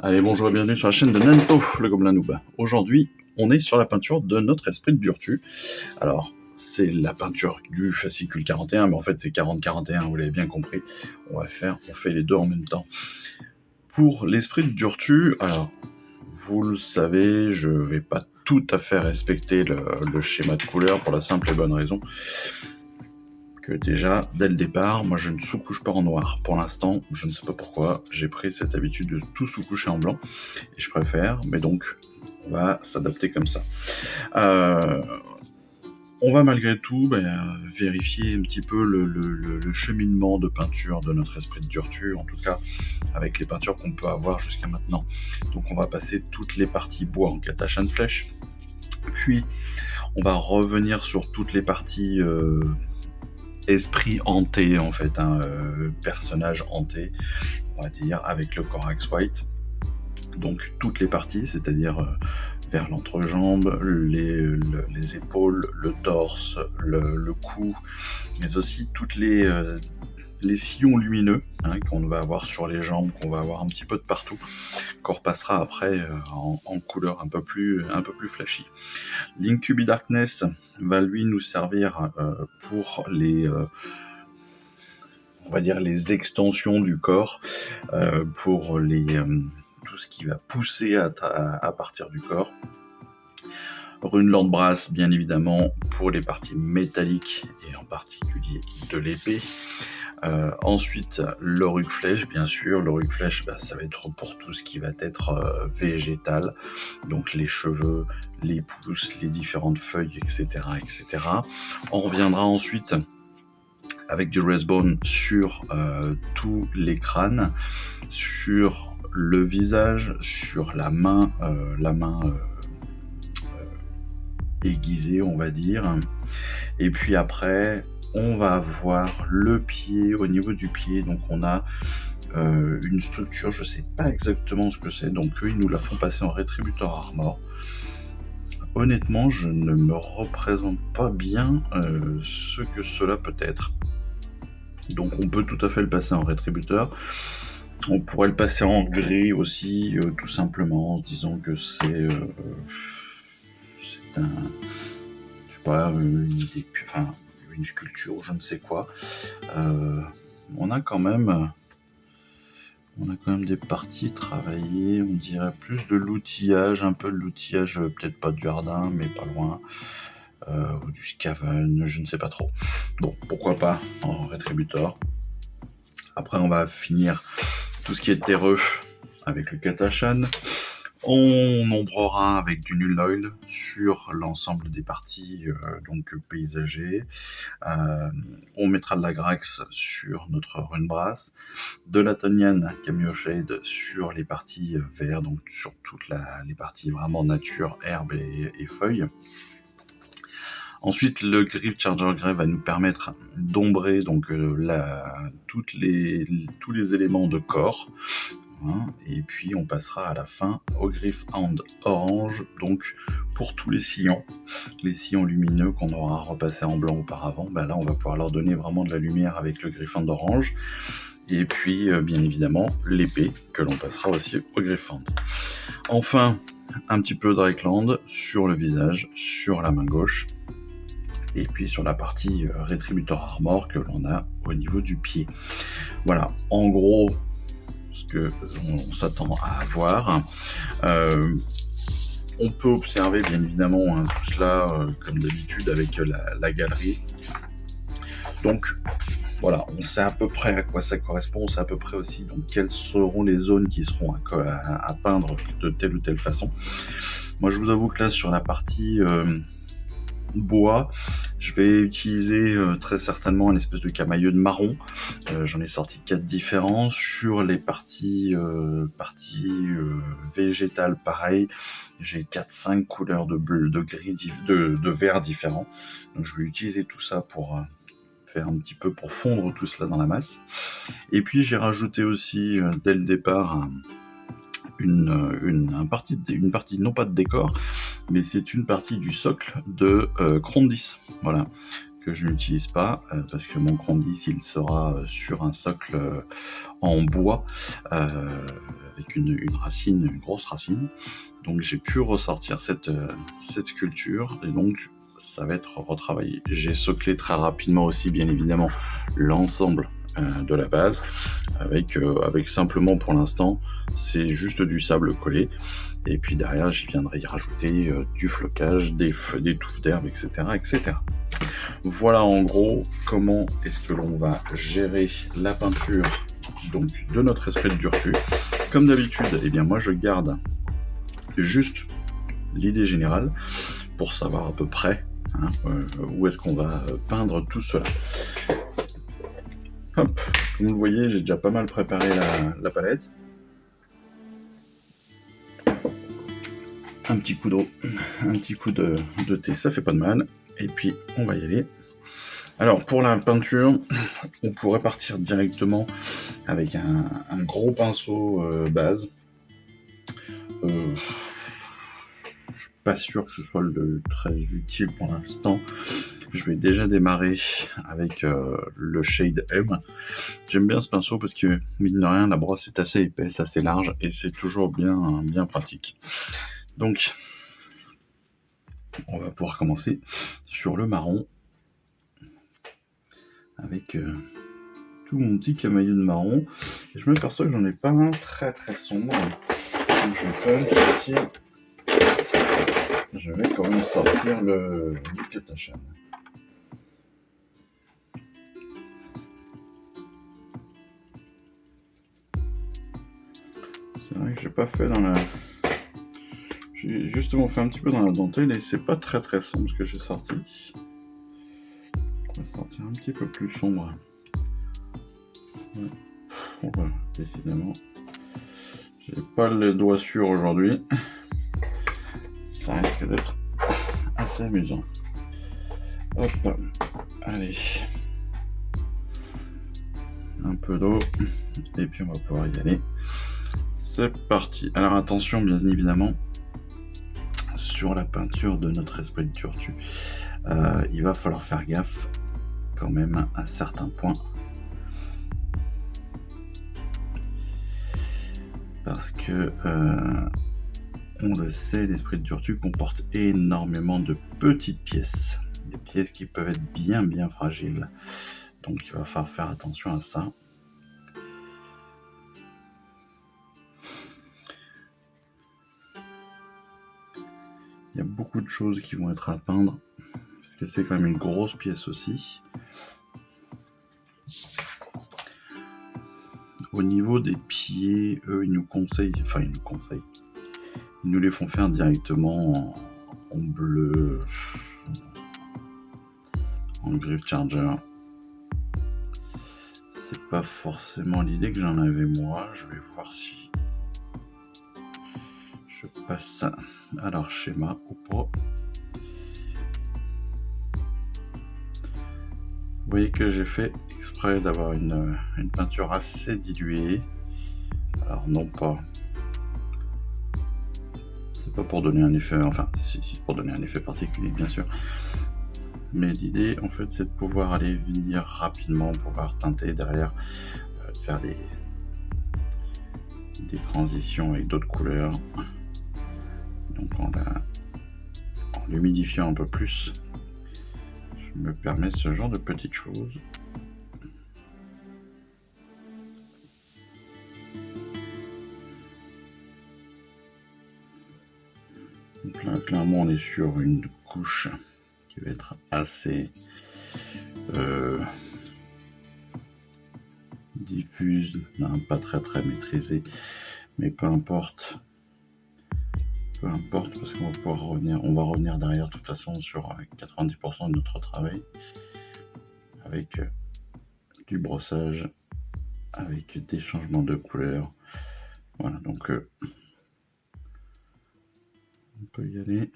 Allez, bonjour et bienvenue sur la chaîne de Nanto, le Gobelin Noob. Aujourd'hui, on est sur la peinture de notre esprit de Durtu. Alors, c'est la peinture du fascicule 41, mais en fait c'est 40-41, vous l'avez bien compris. On fait les deux en même temps. Pour l'esprit de Durtu, alors, vous le savez, je vais pas tout à fait respecter le schéma de couleur pour la simple et bonne raison que déjà, dès le départ, moi je ne sous-couche pas en noir. Pour l'instant, je ne sais pas pourquoi, j'ai pris cette habitude de tout sous-coucher en blanc, et je préfère, mais donc, on va s'adapter comme ça. On va malgré tout vérifier un petit peu le cheminement de peinture de notre esprit de Durtu, en tout cas avec les peintures qu'on peut avoir jusqu'à maintenant. Donc on va passer toutes les parties bois en Katash and Flesh, puis on va revenir sur toutes les parties esprit hanté en fait, personnage hanté, on va dire, avec le Corax White. Donc toutes les parties, c'est-à-dire vers l'entrejambe, les épaules, le torse, le cou, mais aussi toutes les sillons lumineux qu'on va avoir sur les jambes, qu'on va avoir un petit peu de partout, qu'on repassera après en couleur un peu plus flashy. L'Incubi Darkness va lui nous servir pour on va dire les extensions du corps, pour tout ce qui va pousser à partir du corps. Runeland Brass, bien évidemment, pour les parties métalliques et en particulier de l'épée. Ensuite, l'Auric Flèche, bien sûr. L'Auric Flèche, ça va être pour tout ce qui va être végétal, donc les cheveux, les pousses, les différentes feuilles, etc., etc. On reviendra ensuite avec du Resbone sur tous les crânes, sur le visage, sur la main aiguisée, on va dire. Et puis après, on va avoir le pied, au niveau du pied, donc on a une structure, je sais pas exactement ce que c'est, donc eux ils nous la font passer en Rétributor Armor. Honnêtement, je ne me représente pas bien ce que cela peut être. Donc on peut tout à fait le passer en Rétributeur. On pourrait le passer en gris aussi, tout simplement, en se disant que c'est une sculpture, je ne sais quoi. On a quand même des parties travaillées, on dirait plus de l'outillage, un peu de l'outillage, peut-être pas du Hardin, mais pas loin. Ou du Scaven, je ne sais pas trop. Bon, pourquoi pas en Rétributor. Après, on va finir tout ce qui est terreux avec le Katachan. On ombrera avec du Null Oil sur l'ensemble des parties donc paysagées. On mettra de la Grax sur notre Rune Brass, de la Tonian Cameo Shade sur les parties verts, donc sur toutes les parties vraiment nature, herbe et feuilles. Ensuite, le Griff Charger Grey va nous permettre d'ombrer donc tous les éléments de corps. Et puis on passera à la fin au Griff Hand Orange, donc pour tous les sillons lumineux qu'on aura repassé en blanc auparavant, là on va pouvoir leur donner vraiment de la lumière avec le Griff Hand Orange. Et puis bien évidemment l'épée que l'on passera aussi au Griff Hand. Enfin, un petit peu de Drakeland sur le visage, sur la main gauche, et puis sur la partie Rétributor Armor que l'on a au niveau du pied. Voilà, en gros, ce que on s'attend à avoir. On peut observer bien évidemment tout cela comme d'habitude avec la galerie. Donc voilà, on sait à peu près à quoi ça correspond, on sait à peu près aussi donc quelles seront les zones qui seront à peindre de telle ou telle façon. Moi je vous avoue que là sur la partie bois, je vais utiliser très certainement une espèce de camailleux de marron. J'en ai sorti 4 différents. Sur les parties végétales, pareil, j'ai 4-5 couleurs de bleu, de gris, de vert différents. Donc je vais utiliser tout ça pour faire un petit peu pour fondre tout cela dans la masse. Et puis j'ai rajouté aussi dès le départ une partie non pas de décor, mais c'est une partie du socle de Krondis, voilà, que je n'utilise pas, parce que mon chrome 10 il sera sur un socle en bois, avec une racine, une grosse racine. Donc j'ai pu ressortir cette sculpture, et donc ça va être retravaillé. J'ai soclé très rapidement aussi, bien évidemment, l'ensemble de la base, avec simplement, pour l'instant, c'est juste du sable collé. Et puis derrière, j'y viendrai y rajouter du flocage, des touffes d'herbe, etc., etc. Voilà en gros comment est-ce que l'on va gérer la peinture donc de notre esprit de Durtu. Comme d'habitude, eh bien moi je garde juste l'idée générale pour savoir à peu près où est-ce qu'on va peindre tout cela. Hop, comme vous le voyez, j'ai déjà pas mal préparé la palette. Un petit coup d'eau, un petit coup de thé, ça fait pas de mal. Et puis on va y aller. Alors pour la peinture, on pourrait partir directement avec un gros pinceau base. Je suis pas sûr que ce soit très utile pour l'instant. Je vais déjà démarrer avec le Shade M. J'aime bien ce pinceau parce que, mine de rien, la brosse est assez épaisse, assez large, et c'est toujours bien pratique. Donc, on va pouvoir commencer sur le marron, avec tout mon petit camailleux de marron. Et je m'aperçois que j'en ai pas un très très sombre. Donc je vais quand même sortir le Katachan. C'est vrai que j'ai pas fait j'ai justement fait un petit peu dans la dentelle, et c'est pas très très sombre ce que j'ai sorti. On va sortir un petit peu plus sombre. Ouais. Bon, voilà, décidément, j'ai pas les doigts sûrs aujourd'hui. Ça risque d'être assez amusant. Hop, allez. Un peu d'eau, et puis on va pouvoir y aller. C'est parti. Alors attention, bien évidemment, sur la peinture de notre esprit de Durtu, il va falloir faire gaffe quand même à certains points, parce que on le sait, l'esprit de Durtu comporte énormément de petites pièces, des pièces qui peuvent être bien fragiles, donc il va falloir faire attention à ça. Il y a beaucoup de choses qui vont être à peindre, parce que c'est quand même une grosse pièce aussi. Au niveau des pieds, eux, ils nous les font faire directement en bleu, en Griff Charger. C'est pas forcément l'idée que j'en avais moi. Je vais voir si je passe à leur schéma ou pas. Vous voyez que j'ai fait exprès d'avoir une peinture assez diluée. Alors non pas... C'est pas pour donner un effet... Enfin, si pour donner un effet particulier, bien sûr. Mais l'idée, en fait, c'est de pouvoir aller venir rapidement, pouvoir teinter derrière, faire des transitions avec d'autres couleurs. Donc en l'humidifiant un peu plus, je me permets ce genre de petites choses. Donc là, clairement, on est sur une couche qui va être assez diffuse, pas très maîtrisée, mais peu importe, parce qu'on va pouvoir revenir derrière de toute façon sur 90% de notre travail, avec du brossage, avec des changements de couleur. Voilà, donc on peut y aller.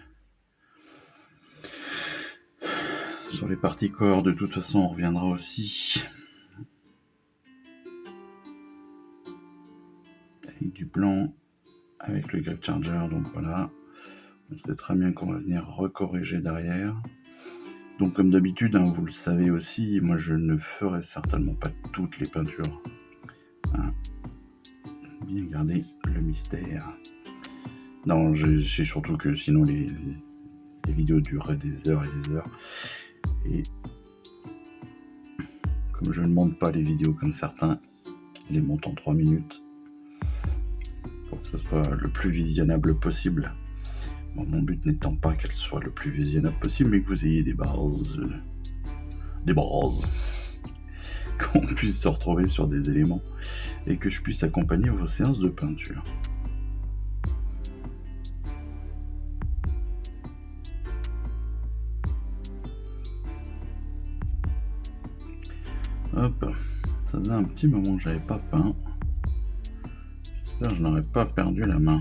Sur les parties corps, de toute façon, on reviendra aussi avec du blanc, avec le Griff Charger. Donc voilà, on sait très bien qu'on va venir recorriger derrière. Donc comme d'habitude, hein, vous le savez aussi, moi je ne ferai certainement pas toutes les peintures. Hein. Bien garder le mystère. Non, c'est surtout que sinon les vidéos dureraient des heures et des heures. Et comme je ne monte pas les vidéos comme certains, qui les montent en 3 minutes, pour que ce soit le plus visionnable possible. Bon, mon but n'étant pas qu'elle soit le plus visionnable possible, mais que vous ayez des bases, qu'on puisse se retrouver sur des éléments et que je puisse accompagner vos séances de peinture. Hop, ça faisait un petit moment que j'avais pas peint. J'espère que je n'aurais pas perdu la main.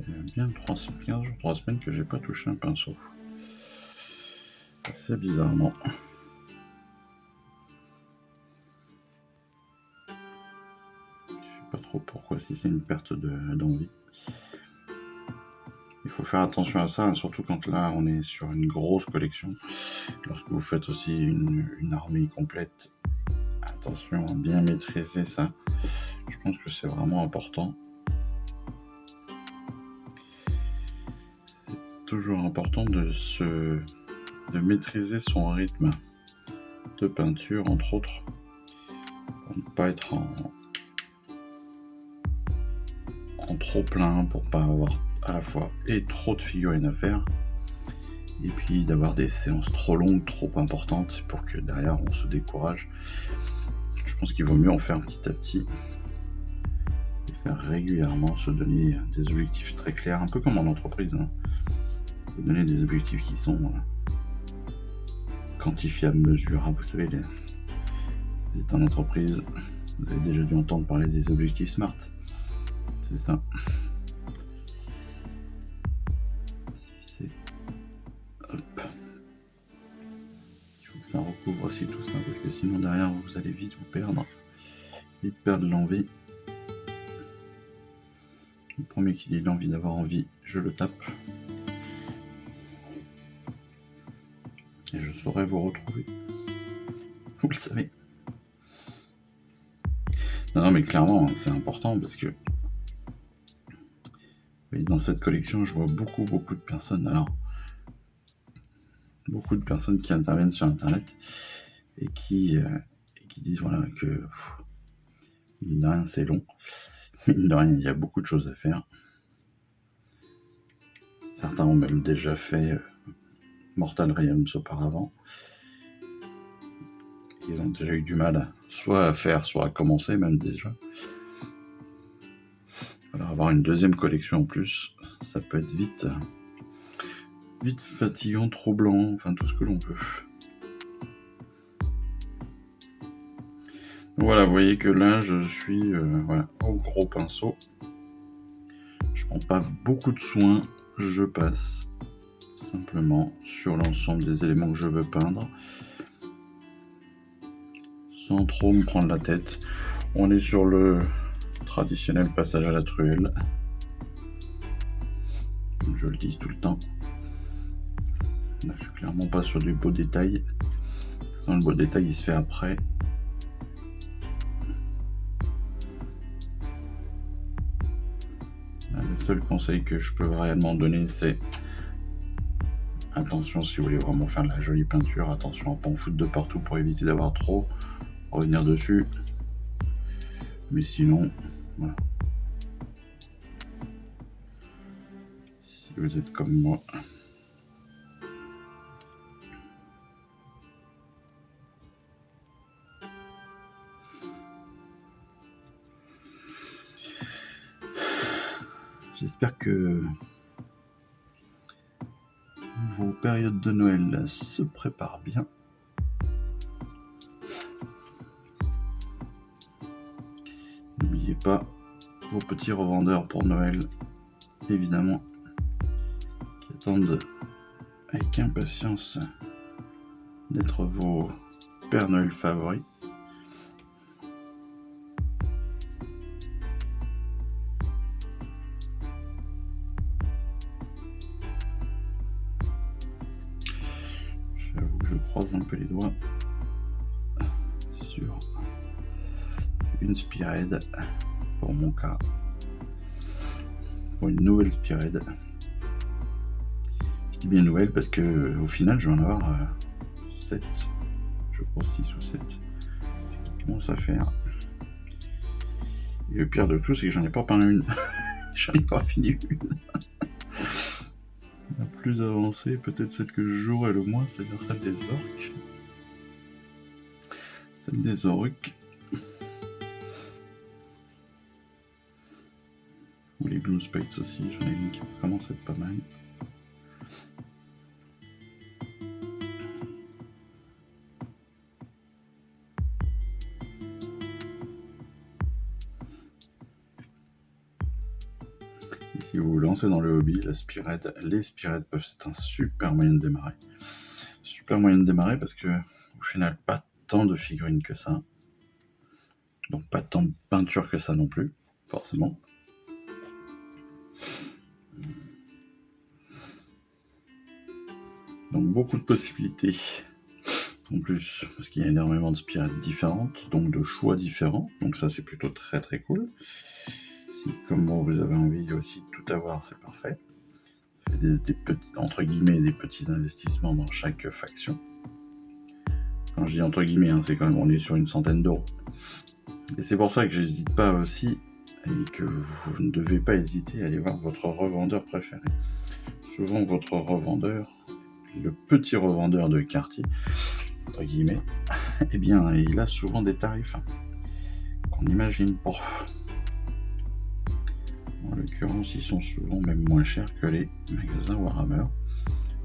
Il y a bien 15 jours, 3 semaines que j'ai pas touché un pinceau. C'est bizarrement. Je sais pas trop pourquoi, si c'est une perte d'envie. Il faut faire attention à ça, surtout quand là on est sur une grosse collection. Lorsque vous faites aussi une armée complète, attention à bien maîtriser ça. Je pense que c'est vraiment important. C'est toujours important de maîtriser son rythme de peinture, entre autres, pour ne pas être en trop plein, pour pas avoir à la fois et trop de figurines à faire, et puis d'avoir des séances trop longues, trop importantes, pour que derrière on se décourage. Je pense qu'il vaut mieux en faire petit à petit, et faire régulièrement, se donner des objectifs très clairs, un peu comme en entreprise. Hein. Se donner des objectifs qui sont quantifiables, mesurables. Vous savez, vous êtes en entreprise, vous avez déjà dû entendre parler des objectifs SMART. C'est ça. Hop. Il faut que ça recouvre aussi tout ça, parce que sinon derrière vous allez vite vous perdre. Vite perdre l'envie. Le premier qui dit l'envie d'avoir envie, je le tape. Et je saurai vous retrouver. Vous le savez. Non, mais clairement, c'est important parce que dans cette collection, je vois beaucoup de personnes. Alors, beaucoup de personnes qui interviennent sur Internet et qui disent voilà que mine de rien, c'est long. Mine de rien, il y a beaucoup de choses à faire. Certains ont même déjà fait Mortal Realms auparavant. Ils ont déjà eu du mal soit à faire, soit à commencer même déjà. Alors avoir une deuxième collection en plus, ça peut être vite fatigant, troublant, enfin tout ce que l'on peut. Voilà, vous voyez que là je suis au gros pinceau. Je prends pas beaucoup de soin, je passe simplement sur l'ensemble des éléments que je veux peindre, sans trop me prendre la tête. On est sur le traditionnel passage à la truelle. Je le dis tout le temps. Là, je suis clairement pas sur du beau détail. Sans le beau détail, il se fait après. Là, le seul conseil que je peux réellement donner, c'est attention, si vous voulez vraiment faire de la jolie peinture, attention à pas en foutre de partout pour éviter d'avoir trop, revenir dessus. Mais sinon, voilà. Si vous êtes comme moi, j'espère que vos périodes de Noël se préparent bien. N'oubliez pas vos petits revendeurs pour Noël, évidemment, qui attendent avec impatience d'être vos Père Noël favoris. croise un peu les doigts sur une Spearhead pour mon cas, pour une nouvelle Spearhead. Je dis bien nouvelle parce que au final je vais en avoir 7, je crois 6 ou 7, ce qui commence à faire. Et le pire de tout, c'est que j'en ai pas peint une. J'en ai pas fini une. La plus avancée, peut-être celle que je jouerai le moins, c'est-à-dire celle des orques. Celle des orques. Ou les Blue Spades aussi, j'en ai une qui commence à être pas mal. Et si vous vous lancez dans le hobby, les Spearhead peuvent être un super moyen de démarrer. Super moyen de démarrer parce que au final, pas tant de figurines que ça. Donc pas tant de peinture que ça non plus, forcément. Donc beaucoup de possibilités. En plus, parce qu'il y a énormément de Spearhead différentes, donc de choix différents. Donc ça, c'est plutôt très très cool. Si, comme moi, vous avez envie aussi de tout avoir, c'est parfait. Ça fait des petits, entre guillemets, des petits investissements dans chaque faction. Quand je dis entre guillemets, hein, c'est quand même, on est sur une centaine d'euros. Et c'est pour ça que j'hésite pas aussi, et que vous ne devez pas hésiter à aller voir votre revendeur préféré. Souvent, votre revendeur, le petit revendeur de quartier, entre guillemets, eh bien, il a souvent des tarifs qu'on n'imagine pas. En l'occurrence, ils sont souvent même moins chers que les magasins Warhammer.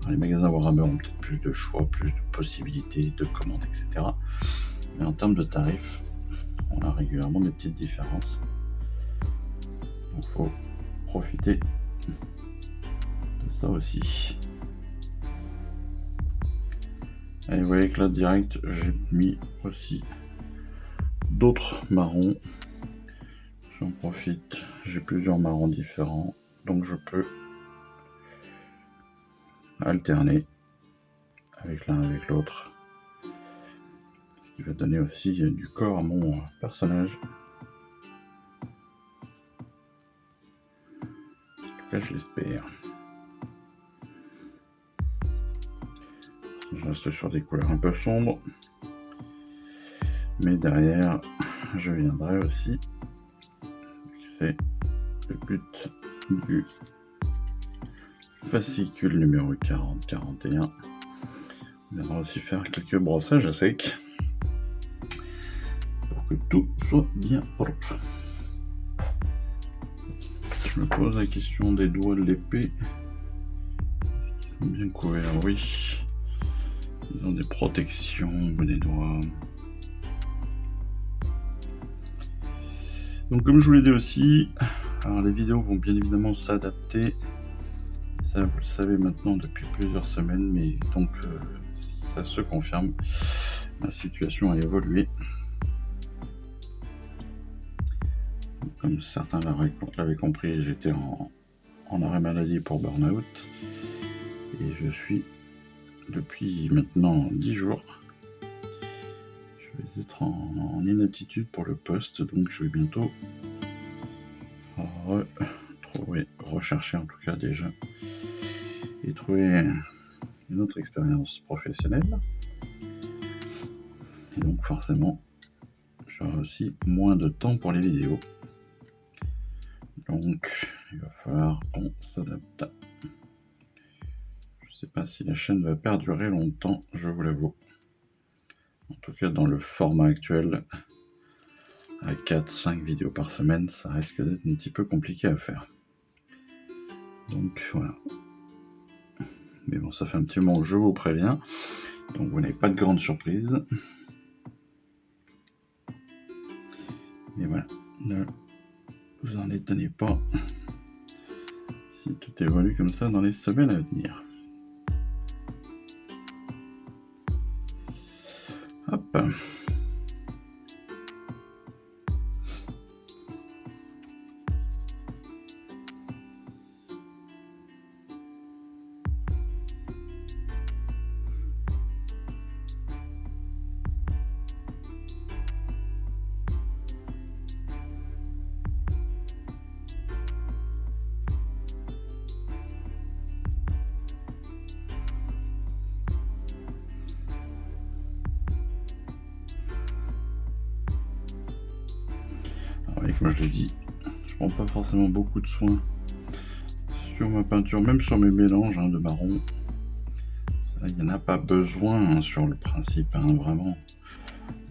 Alors, les magasins Warhammer ont peut-être plus de choix, plus de possibilités, de commandes, etc. Mais en termes de tarifs, on a régulièrement des petites différences. Donc, il faut profiter de ça aussi. Et vous voyez que là, direct, j'ai mis aussi d'autres marrons. J'en profite, j'ai plusieurs marrons différents, donc je peux alterner avec l'un avec l'autre. Ce qui va donner aussi du corps à mon personnage. En tout cas, je l'espère. Je reste sur des couleurs un peu sombres. Mais derrière, je viendrai aussi. C'est le but du fascicule numéro 40-41. On viendra aussi faire quelques brossages à sec pour que tout soit bien propre. Je me pose la question des doigts de l'épée. Est-ce qu'ils sont bien couverts? Oui. Ils ont des protections au bout des doigts. Donc comme je vous l'ai dit aussi, alors les vidéos vont bien évidemment s'adapter. Ça vous le savez maintenant depuis plusieurs semaines, mais donc ça se confirme. Ma situation a évolué. Comme certains l'avaient compris, j'étais en arrêt maladie pour burn-out. Et je suis depuis maintenant 10 jours. Je vais être en inaptitude pour le poste, donc je vais bientôt rechercher en tout cas déjà et trouver une autre expérience professionnelle. Et donc forcément, j'aurai aussi moins de temps pour les vidéos. Donc il va falloir qu'on s'adapte. Je ne sais pas si la chaîne va perdurer longtemps, je vous l'avoue. En tout cas, dans le format actuel, à 4-5 vidéos par semaine, ça risque d'être un petit peu compliqué à faire. Donc voilà. Mais bon, ça fait un petit moment que je vous préviens. Donc vous n'avez pas de grande surprise. Mais voilà, ne vous en étonnez pas si tout évolue comme ça dans les semaines à venir. Hop. Moi je l'ai dit, je prends pas forcément beaucoup de soin sur ma peinture, même sur mes mélanges de marron. Il n'y en a pas besoin sur le principe, vraiment.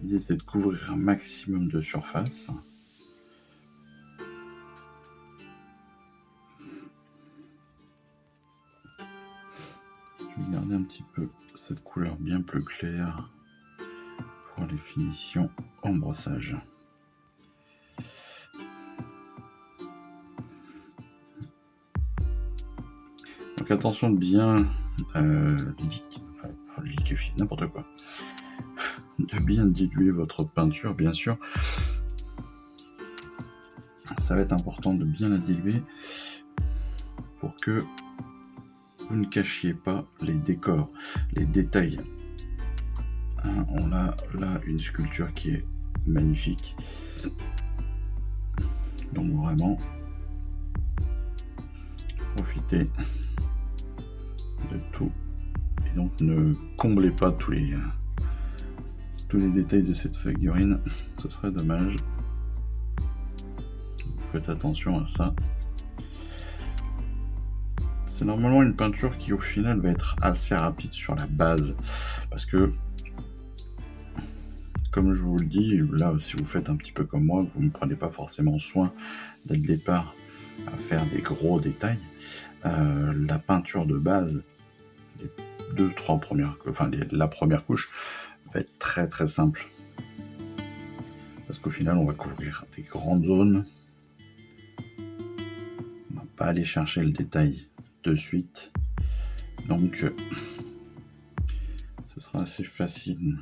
L'idée c'est de couvrir un maximum de surface. Je vais garder un petit peu cette couleur bien plus claire pour les finitions en brossage. Donc attention de bien liquéfier, n'importe quoi. De bien diluer votre peinture, bien sûr. Ça va être important de bien la diluer pour que vous ne cachiez pas les décors, les détails. On a là une sculpture qui est magnifique. Donc vraiment, profitez de tout. Et donc ne comblez pas tous les détails de cette figurine, ce serait dommage. Faites attention à ça. C'est normalement une peinture qui au final va être assez rapide sur la base, parce que comme je vous le dis, là si vous faites un petit peu comme moi, vous ne prenez pas forcément soin dès le départ à faire des gros détails, la peinture de base, les 2-3 premières, la première couche va être très très simple, parce qu'au final on va couvrir des grandes zones, on va pas aller chercher le détail de suite, donc ce sera assez facile.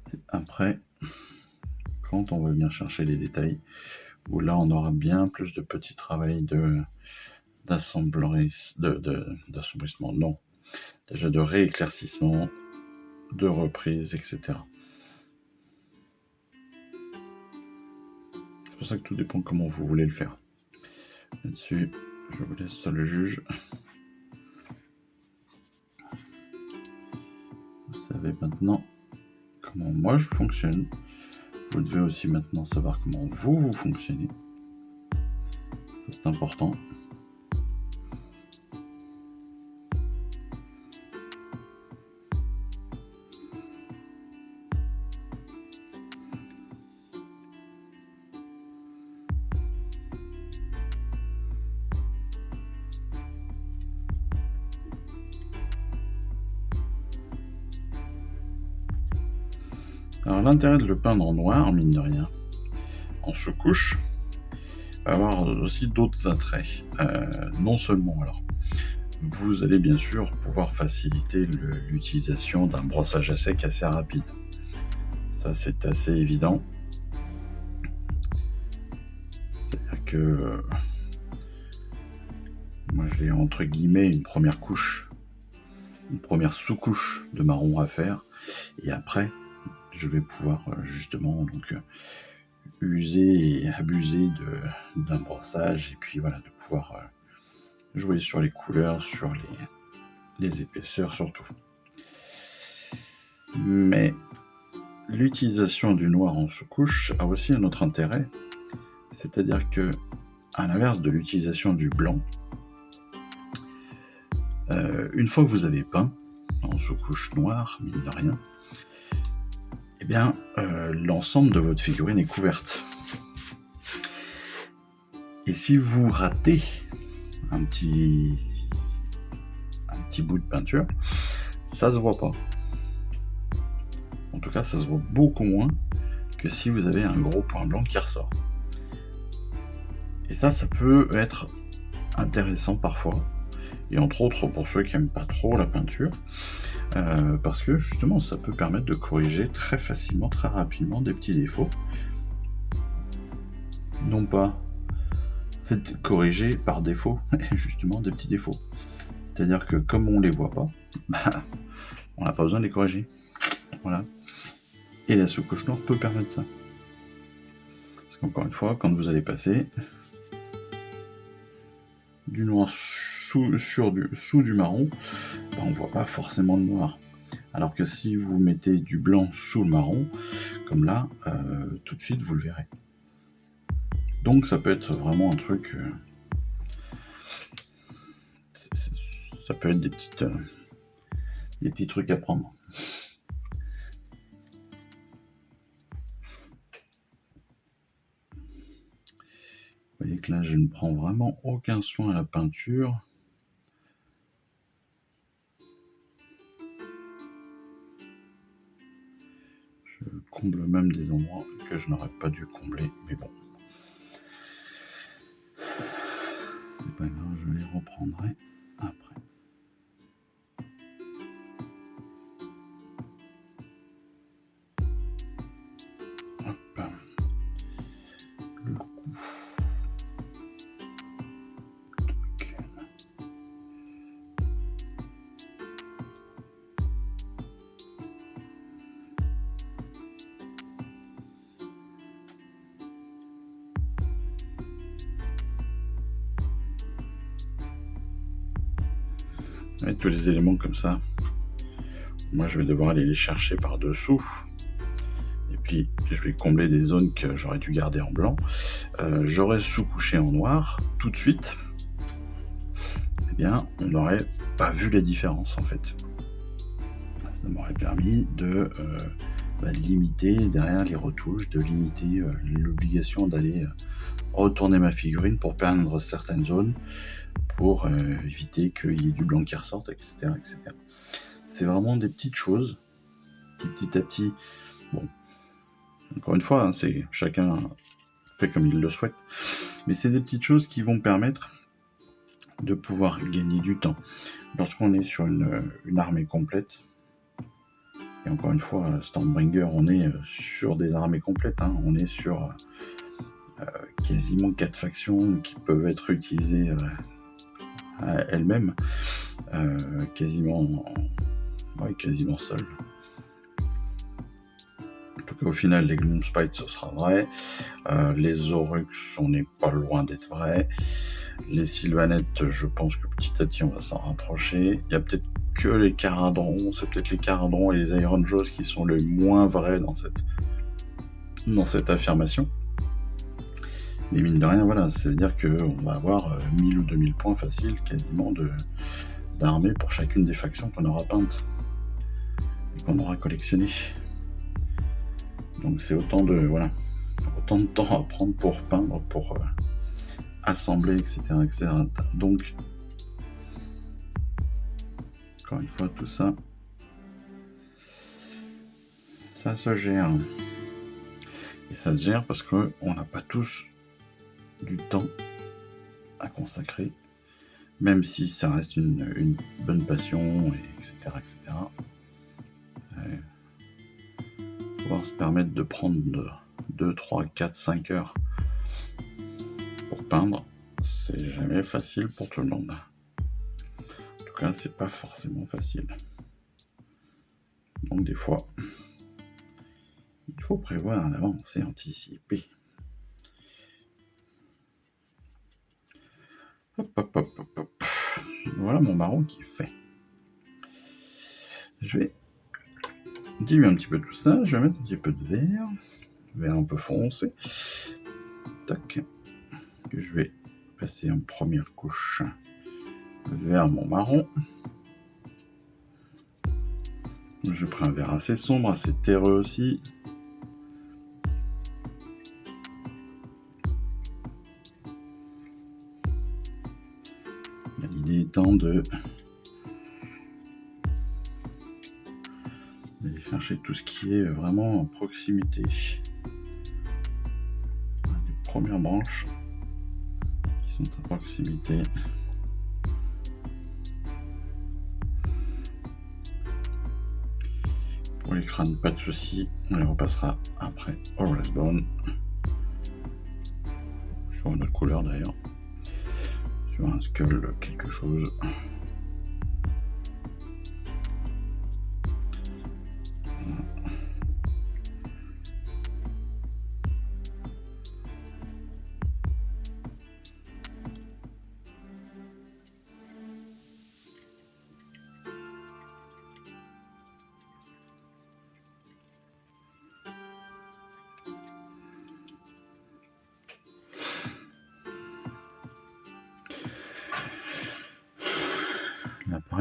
C'est après, quand on va venir chercher les détails, où là on aura bien plus de petits travail d'assombrissement, non, déjà de rééclaircissement, de reprise, etc. C'est pour ça que tout dépend comment vous voulez le faire. Là-dessus, je vous laisse ça le juge. Vous savez maintenant comment moi je fonctionne. Vous devez aussi maintenant savoir comment vous fonctionnez. C'est important. Alors l'intérêt de le peindre en noir, mine de rien, en sous-couche, va avoir aussi d'autres attraits. Non seulement, alors, vous allez bien sûr pouvoir faciliter l'utilisation d'un brossage à sec assez rapide. Ça, c'est assez évident. C'est-à-dire que moi, j'ai entre guillemets une première couche, une première sous-couche de marron à faire, et après, je vais pouvoir justement donc user et abuser d'un brossage, et puis voilà, de pouvoir jouer sur les couleurs, sur les épaisseurs surtout. Mais l'utilisation du noir en sous-couche a aussi un autre intérêt, c'est-à-dire que, à l'inverse de l'utilisation du blanc, une fois que vous avez peint en sous-couche noire, mine de rien, eh bien, l'ensemble de votre figurine est couverte. Et si vous ratez un petit bout de peinture, ça se voit pas. En tout cas, ça se voit beaucoup moins que si vous avez un gros point blanc qui ressort. Et ça peut être intéressant parfois, et entre autres pour ceux qui n'aiment pas trop la peinture, parce que justement ça peut permettre de corriger très facilement, très rapidement des petits défauts. Non pas corriger par défaut justement des petits défauts. C'est-à-dire que comme on les voit pas, on n'a pas besoin de les corriger. Voilà. Et la sous-couche noire peut permettre ça. Parce qu'encore une fois, quand vous allez passer du noir sous du marron, on voit pas forcément le noir. Alors que si vous mettez du blanc sous le marron, comme là, tout de suite vous le verrez. Donc ça peut être vraiment un truc, ça peut être des petits trucs à prendre. Vous voyez que là je ne prends vraiment aucun soin à la peinture. Je comble même des endroits que je n'aurais pas dû combler, mais bon. C'est pas grave, je les reprendrai après. Hop. Le coup. Tac. Et tous les éléments comme ça, moi je vais devoir aller les chercher par dessous. Et puis je vais combler des zones que j'aurais dû garder en blanc. J'aurais sous-couché en noir tout de suite. Eh bien, on n'aurait pas vu la différence en fait. Ça m'aurait permis de limiter derrière les retouches, de limiter l'obligation d'aller retourner ma figurine pour peindre certaines zones, pour éviter qu'il y ait du blanc qui ressorte, etc. etc. C'est vraiment des petites choses qui petit à petit, bon, encore une fois, hein, c'est chacun fait comme il le souhaite, mais c'est des petites choses qui vont permettre de pouvoir gagner du temps. Lorsqu'on est sur une armée complète, et encore une fois, Stormbringer, on est sur des armées complètes, hein, on est sur quasiment 4 factions qui peuvent être utilisées à elles-mêmes, quasiment seules. En tout cas, au final, les Gloomspite, ce sera vrai. Les Oryx, on n'est pas loin d'être vrai. Les Sylvanettes, je pense que petit à petit, on va s'en rapprocher. Il y a peut-être que les Caradrons, c'est peut-être les Caradrons et les Iron Jaws qui sont les moins vrais dans cette affirmation. Mais mine de rien, voilà, ça veut dire qu'on va avoir 1000 ou 2000 points faciles, quasiment, d'armée pour chacune des factions qu'on aura peintes et qu'on aura collectionnées. Donc c'est autant de temps à prendre pour peindre, pour assembler, etc., etc. Donc, encore une fois, tout ça, ça se gère. Et ça se gère parce qu'on n'a pas tous du temps à consacrer, même si ça reste une bonne passion, etc., etc. Pouvoir se permettre de prendre 2, 3, 4, 5 heures pour peindre, c'est jamais facile pour tout le monde. En tout cas, c'est pas forcément facile. Donc des fois, il faut prévoir à l'avance et anticiper. Hop, hop, hop, hop, hop. Voilà mon marron qui est fait. Je vais diluer un petit peu tout ça. Je vais mettre un petit peu de vert un peu foncé. Tac. Je vais passer en première couche vers mon marron. Je prends un vert assez sombre, assez terreux aussi. L'idée étant d'aller chercher tout ce qui est vraiment en proximité. Les premières branches qui sont à proximité. Pour les crânes, pas de soucis, on les repassera après au Raceborn. Sur une autre couleur d'ailleurs. Sur un skull quelque chose.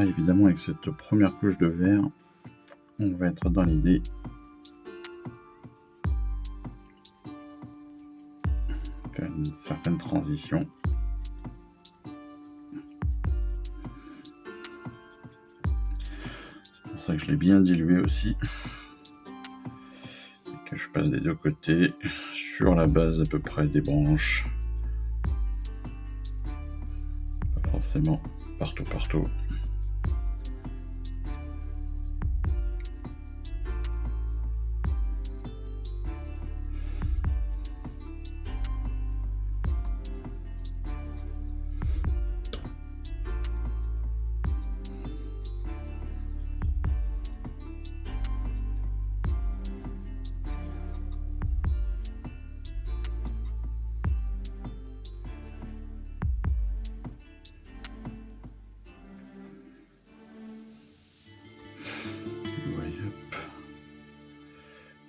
évidemment, avec cette première couche de vert, on va être dans l'idée de faire une certaine transition. C'est pour ça que je l'ai bien dilué aussi. Et que je passe des deux côtés sur la base à peu près des branches. Pas forcément partout.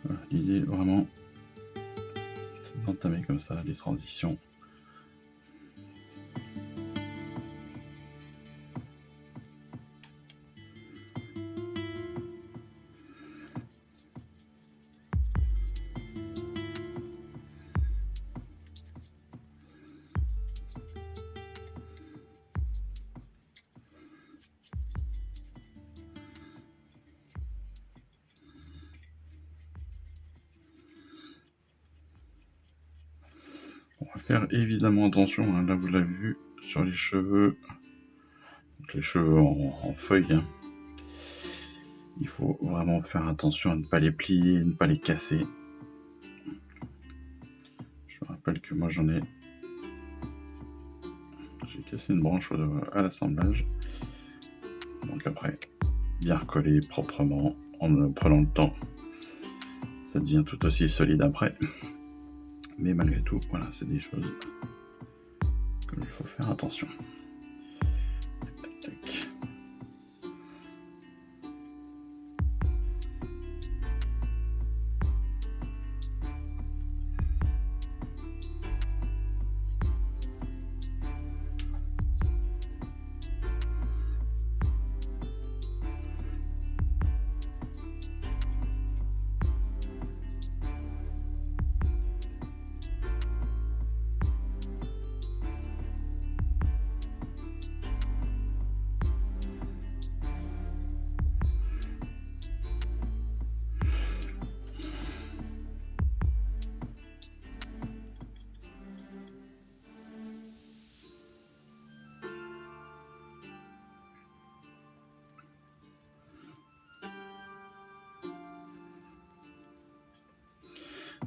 Voilà, l'idée vraiment, c'est d'entamer comme ça les transitions. On va faire évidemment attention, hein, là vous l'avez vu, sur les cheveux, donc les cheveux en feuilles, hein. Il faut vraiment faire attention à ne pas les plier, ne pas les casser. Je me rappelle que moi j'ai cassé une branche à l'assemblage. Donc après, bien recoller proprement en prenant le temps. Ça devient tout aussi solide après. Mais malgré tout, voilà, c'est des choses que il faut faire attention. Tac, tac, tac.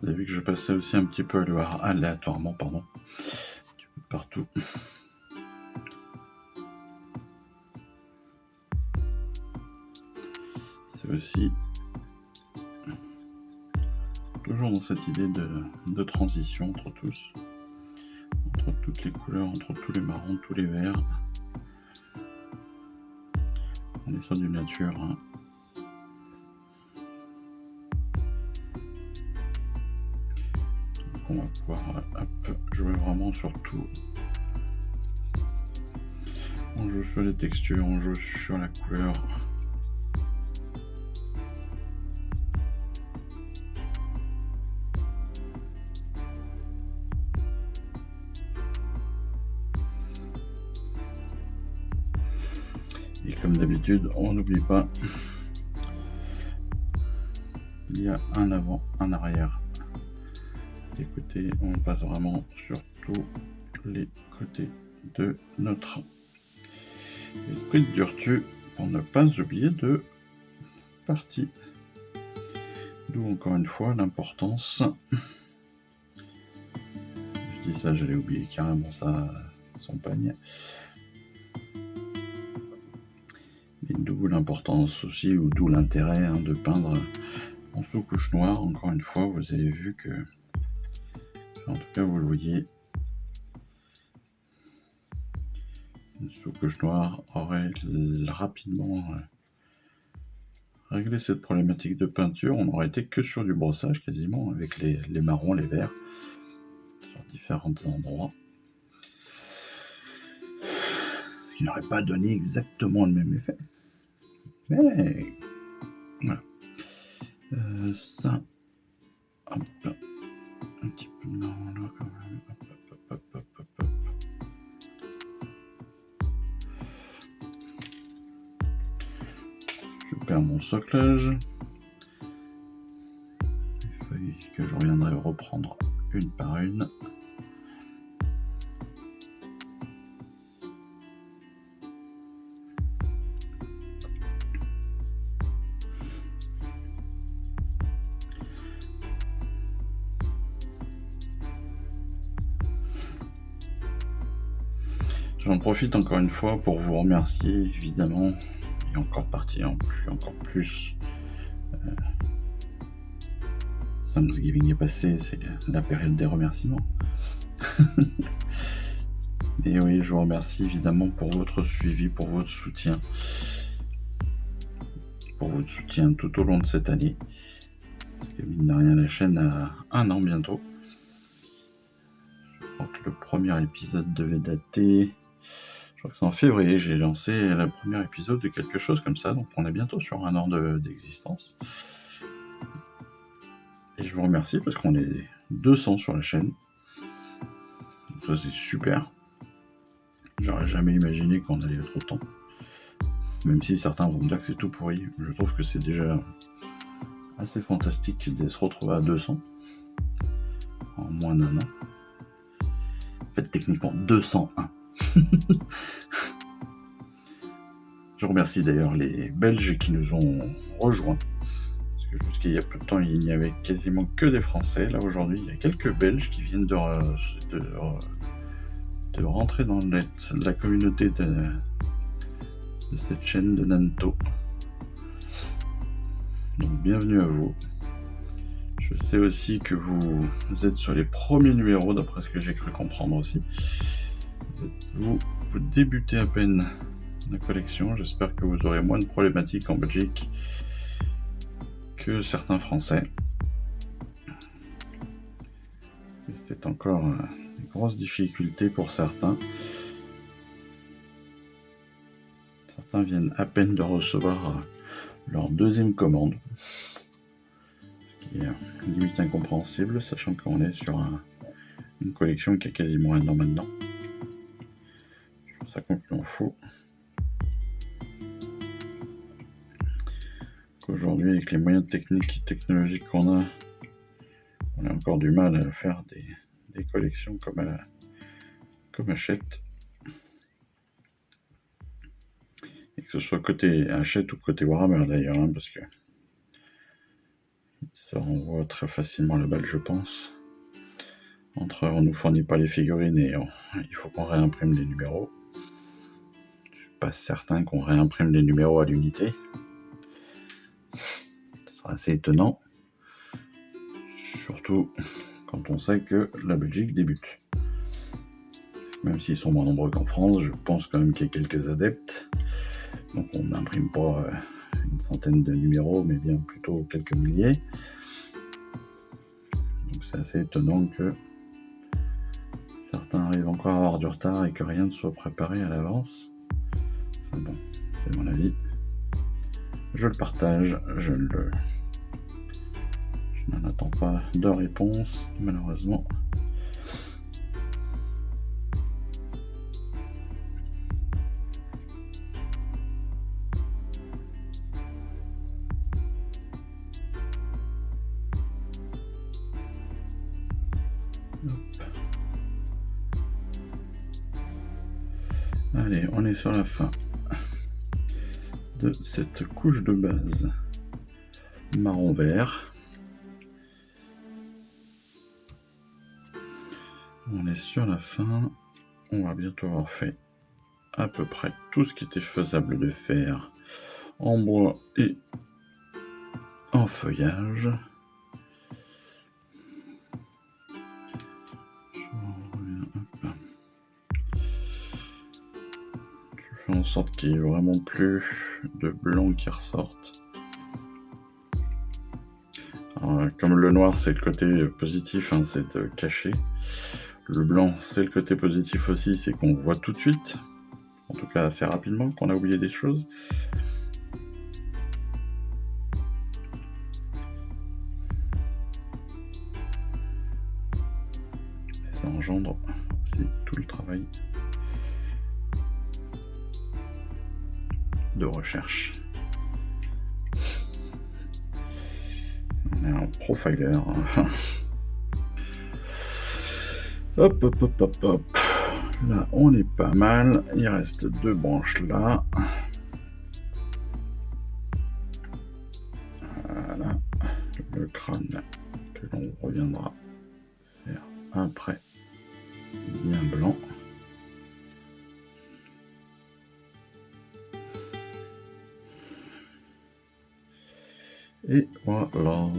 Vous avez vu que je passais aussi un petit peu aléatoirement, un petit peu partout. C'est aussi toujours dans cette idée de transition entre toutes les couleurs, entre tous les marrons, tous les verts. On est sur du nature, hein. On va pouvoir jouer vraiment sur tout. On joue sur les textures, on joue sur la couleur. Et comme d'habitude, on n'oublie pas, il y a un avant, un arrière. Des côtés, on passe vraiment sur tous les côtés de notre esprit de Durtu pour ne pas oublier de partie. D'où encore une fois l'importance. Je dis ça, j'allais oublier carrément ça, son panier. Et d'où l'importance aussi, ou d'où l'intérêt, hein, de peindre en sous-couche noire. Encore une fois, vous avez vu que, en tout cas vous le voyez, une sous-couche noire aurait rapidement réglé cette problématique de peinture. On aurait été que sur du brossage quasiment, avec les marrons, les verts, sur différents endroits. Ce qui n'aurait pas donné exactement le même effet. Mais voilà. Ça, hop, un petit peu de marron là quand même. Hop. Je perds mon soclage. Les feuilles que je reviendrai reprendre une par une. J'en profite encore une fois pour vous remercier, évidemment, et encore plus. Thanksgiving est passé, c'est la période des remerciements. Et oui, je vous remercie évidemment pour votre suivi, pour votre soutien. Tout au long de cette année. Parce que mine de rien, la chaîne a 1 an bientôt. Je crois que le premier épisode devait dater... Je crois que c'est en février, j'ai lancé le premier épisode de quelque chose comme ça, donc on est bientôt sur 1 an d'existence. Et je vous remercie parce qu'on est 200 sur la chaîne. Donc ça c'est super. J'aurais jamais imaginé qu'on allait être autant. Même si certains vont me dire que c'est tout pourri, je trouve que c'est déjà assez fantastique de se retrouver à 200 en moins d'1 an. En fait, techniquement 201. Je remercie d'ailleurs les Belges qui nous ont rejoints. Parce que jusqu'il y a peu de temps, il n'y avait quasiment que des Français. Là, aujourd'hui, il y a quelques Belges qui viennent de rentrer dans la communauté de cette chaîne de Nanto. Donc, bienvenue à vous. Je sais aussi que vous êtes sur les premiers numéros, d'après ce que j'ai cru comprendre aussi. Vous débutez à peine la collection. J'espère que vous aurez moins de problématiques en Belgique que certains Français. C'est encore une grosse difficulté pour certains. Certains viennent à peine de recevoir leur 2e commande. Ce qui est limite incompréhensible, sachant qu'on est sur une collection qui a quasiment 1 an maintenant. Je trouve ça complètement fou. Qu'aujourd'hui, avec les moyens techniques et technologiques qu'on a, on a encore du mal à faire des collections comme Hachette. Et que ce soit côté Hachette ou côté Warhammer d'ailleurs, hein, parce que ça renvoie très facilement la balle, je pense. Entre on nous fournit pas les figurines et il faut qu'on réimprime les numéros. Je suis pas certain qu'on réimprime les numéros à l'unité. Ce sera assez étonnant. Surtout quand on sait que la Belgique débute. Même s'ils sont moins nombreux qu'en France, je pense quand même qu'il y a quelques adeptes. Donc on n'imprime pas une centaine de numéros, mais bien plutôt quelques milliers. Donc c'est assez étonnant que certains arrivent encore à avoir du retard et que rien ne soit préparé à l'avance. Enfin bon, c'est mon avis. Je le partage, je n'en attends pas de réponse, malheureusement. Allez, on est sur la fin de cette couche de base marron vert. On est sur la fin. On va bientôt avoir fait à peu près tout ce qui était faisable de faire en bois et en feuillage. Je fais en sorte qu'il n'y ait vraiment plus de blanc qui ressorte. Alors, comme le noir c'est le côté positif, hein, c'est caché. Le blanc c'est le côté positif aussi, c'est qu'on voit tout de suite. en tout cas assez rapidement, qu'on a oublié des choses. Et ça engendre aussi tout le travail de recherche. On est un profiler. Hop, hop, hop, hop, hop. Là, on est pas mal. Il reste 2 branches là. Voilà. Le crâne que l'on reviendra faire après. Bien blanc. Et voilà.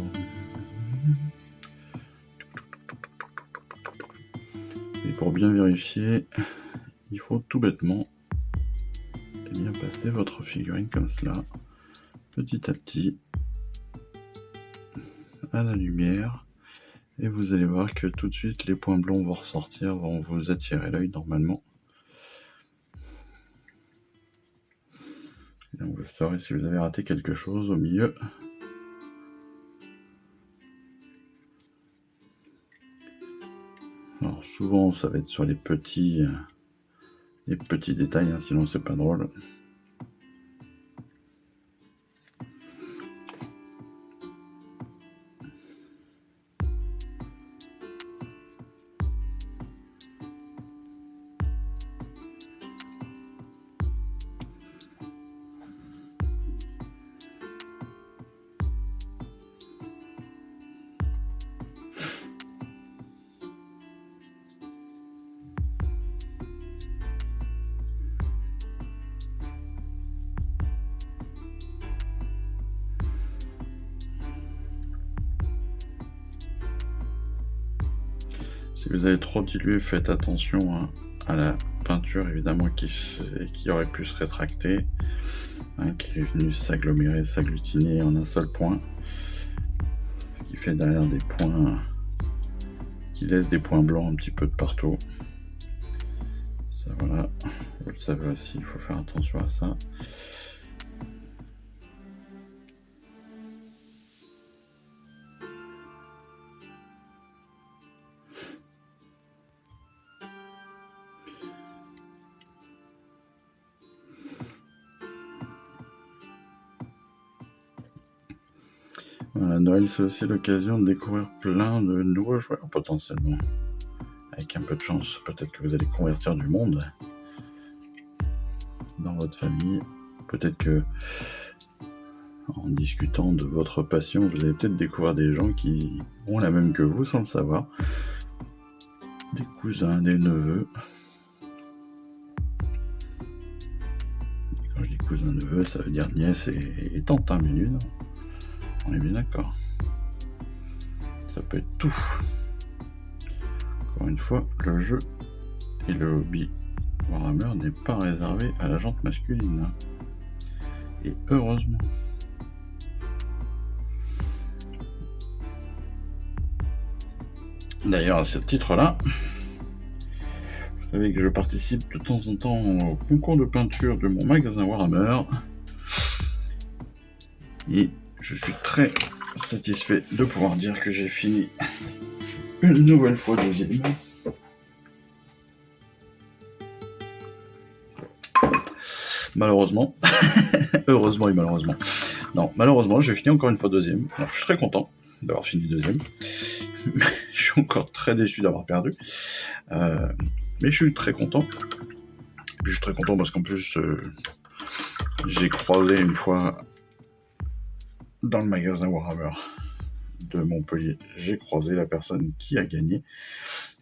Et pour bien vérifier, il faut tout bêtement bien passer votre figurine comme cela, petit à petit, à la lumière. Et vous allez voir que tout de suite, les points blancs vont ressortir, vont vous attirer l'œil normalement. Et donc vous saurez si vous avez raté quelque chose au milieu. Alors souvent ça va être sur les petits détails, hein, sinon c'est pas drôle. Si vous avez trop dilué, faites attention à la peinture évidemment qui aurait pu se rétracter, hein, qui est venue s'agglomérer, s'agglutiner en un seul point, ce qui fait derrière des points qui laissent des points blancs un petit peu de partout. Ça voilà, vous le savez aussi, il faut faire attention à ça. Voilà, Noël, c'est aussi l'occasion de découvrir plein de nouveaux joueurs potentiellement. Avec un peu de chance, peut-être que vous allez convertir du monde dans votre famille. Peut-être que en discutant de votre passion, vous allez peut-être découvrir des gens qui ont la même que vous sans le savoir. Des cousins, des neveux. Et quand je dis cousin, neveu, ça veut dire nièce et tante, hein, bien évidemment. On est bien d'accord. Ça peut être tout. Encore une fois, le jeu et le hobby Warhammer n'est pas réservé à la jante masculine. Et heureusement. D'ailleurs, à ce titre-là, vous savez que je participe de temps en temps au concours de peinture de mon magasin Warhammer. Et je suis très satisfait de pouvoir dire que j'ai fini une nouvelle fois deuxième. Malheureusement. Heureusement et malheureusement. Non, malheureusement, j'ai fini encore une fois deuxième. Alors, je suis très content d'avoir fini deuxième. Je suis encore très déçu d'avoir perdu. Mais je suis très content. Et puis je suis très content parce qu'en plus, j'ai croisé une fois dans le magasin Warhammer de Montpellier. J'ai croisé la personne qui a gagné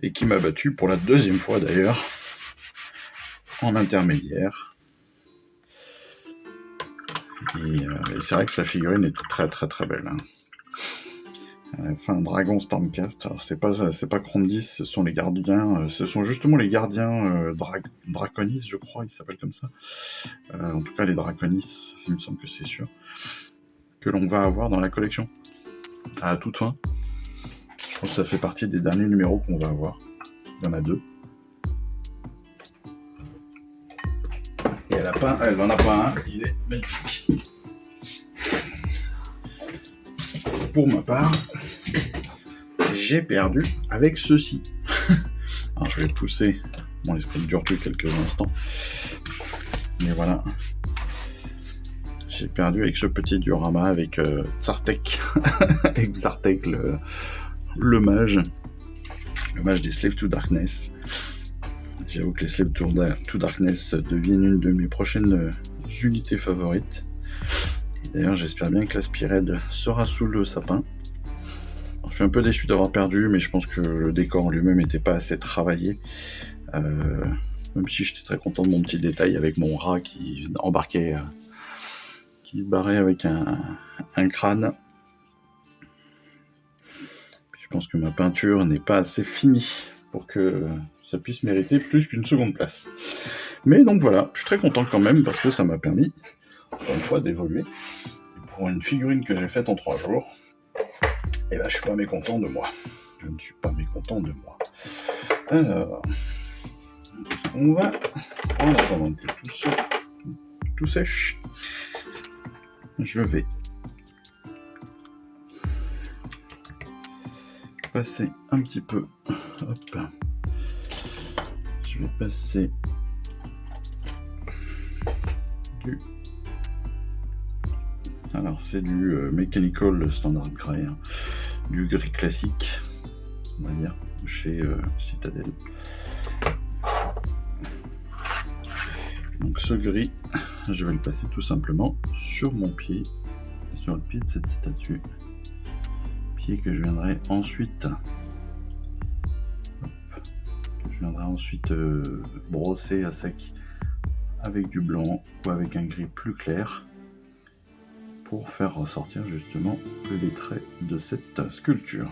et qui m'a battu pour la deuxième fois d'ailleurs, en intermédiaire. Et c'est vrai que sa figurine est très très très belle. Hein. Enfin, Dragon Stormcast, alors c'est pas Krondys, ce sont les gardiens, ce sont justement les gardiens Draconis, je crois, ils s'appellent comme ça. En tout cas, les Draconis, il me semble que c'est sûr, que l'on va avoir dans la collection, à toute fin. Je pense que ça fait partie des derniers numéros qu'on va avoir. Il y en a 2. elle n'en a pas un, il est magnifique. Pour ma part, j'ai perdu avec ceci. Alors je vais pousser mon esprit de dureté quelques instants. Mais voilà. J'ai perdu avec ce petit diorama avec Tsartek. Avec Tsartek, le mage. Le mage des Slave to Darkness. J'avoue que les Slave to Darkness deviennent une de mes prochaines unités favorites. Et d'ailleurs, j'espère bien que la Spired sera sous le sapin. Alors, je suis un peu déçu d'avoir perdu, mais je pense que le décor en lui-même n'était pas assez travaillé. Même si j'étais très content de mon petit détail avec mon rat qui embarquait, qui se barrait avec un crâne. Puis je pense que ma peinture n'est pas assez finie pour que ça puisse mériter plus qu'une seconde place. Mais donc voilà, je suis très content quand même parce que ça m'a permis, encore une fois, d'évoluer. Et pour une figurine que j'ai faite en 3 jours, eh ben, je suis pas mécontent de moi. Je ne suis pas mécontent de moi. Alors, on va, en attendant que tout sèche, je vais passer un petit peu. Hop. Je vais passer du. Alors c'est du Mechanical Standard Grey, hein. Du gris classique, on va dire, chez Citadel. Donc ce gris, je vais le passer tout simplement sur mon pied, sur le pied de cette statue. Pied que je viendrai ensuite, brosser à sec avec du blanc ou avec un gris plus clair pour faire ressortir justement les traits de cette sculpture.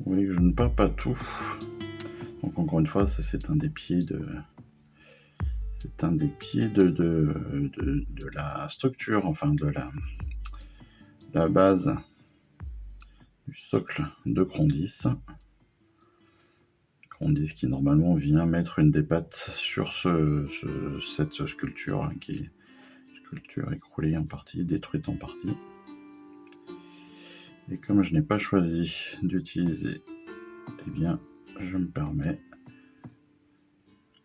Oui, je ne peins pas tout. Donc encore une fois, ça c'est un des pieds de la structure, enfin de la base du socle de Crondis. Crondis qui normalement vient mettre une des pattes sur cette sculpture, hein, qui est une sculpture écroulée en partie, détruite en partie. Et comme je n'ai pas choisi d'utiliser, eh bien, je me permets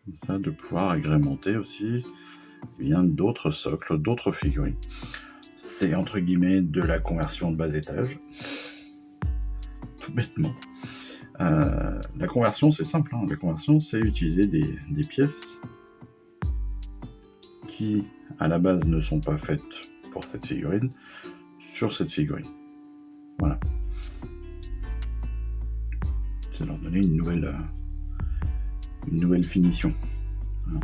comme ça de pouvoir agrémenter aussi d'autres socles, d'autres figurines. C'est entre guillemets de la conversion de bas étage, tout bêtement. La conversion, c'est simple, hein. La conversion, c'est utiliser des pièces qui, à la base, ne sont pas faites pour cette figurine, sur cette figurine. Voilà. C'est leur donner une nouvelle finition. Voilà.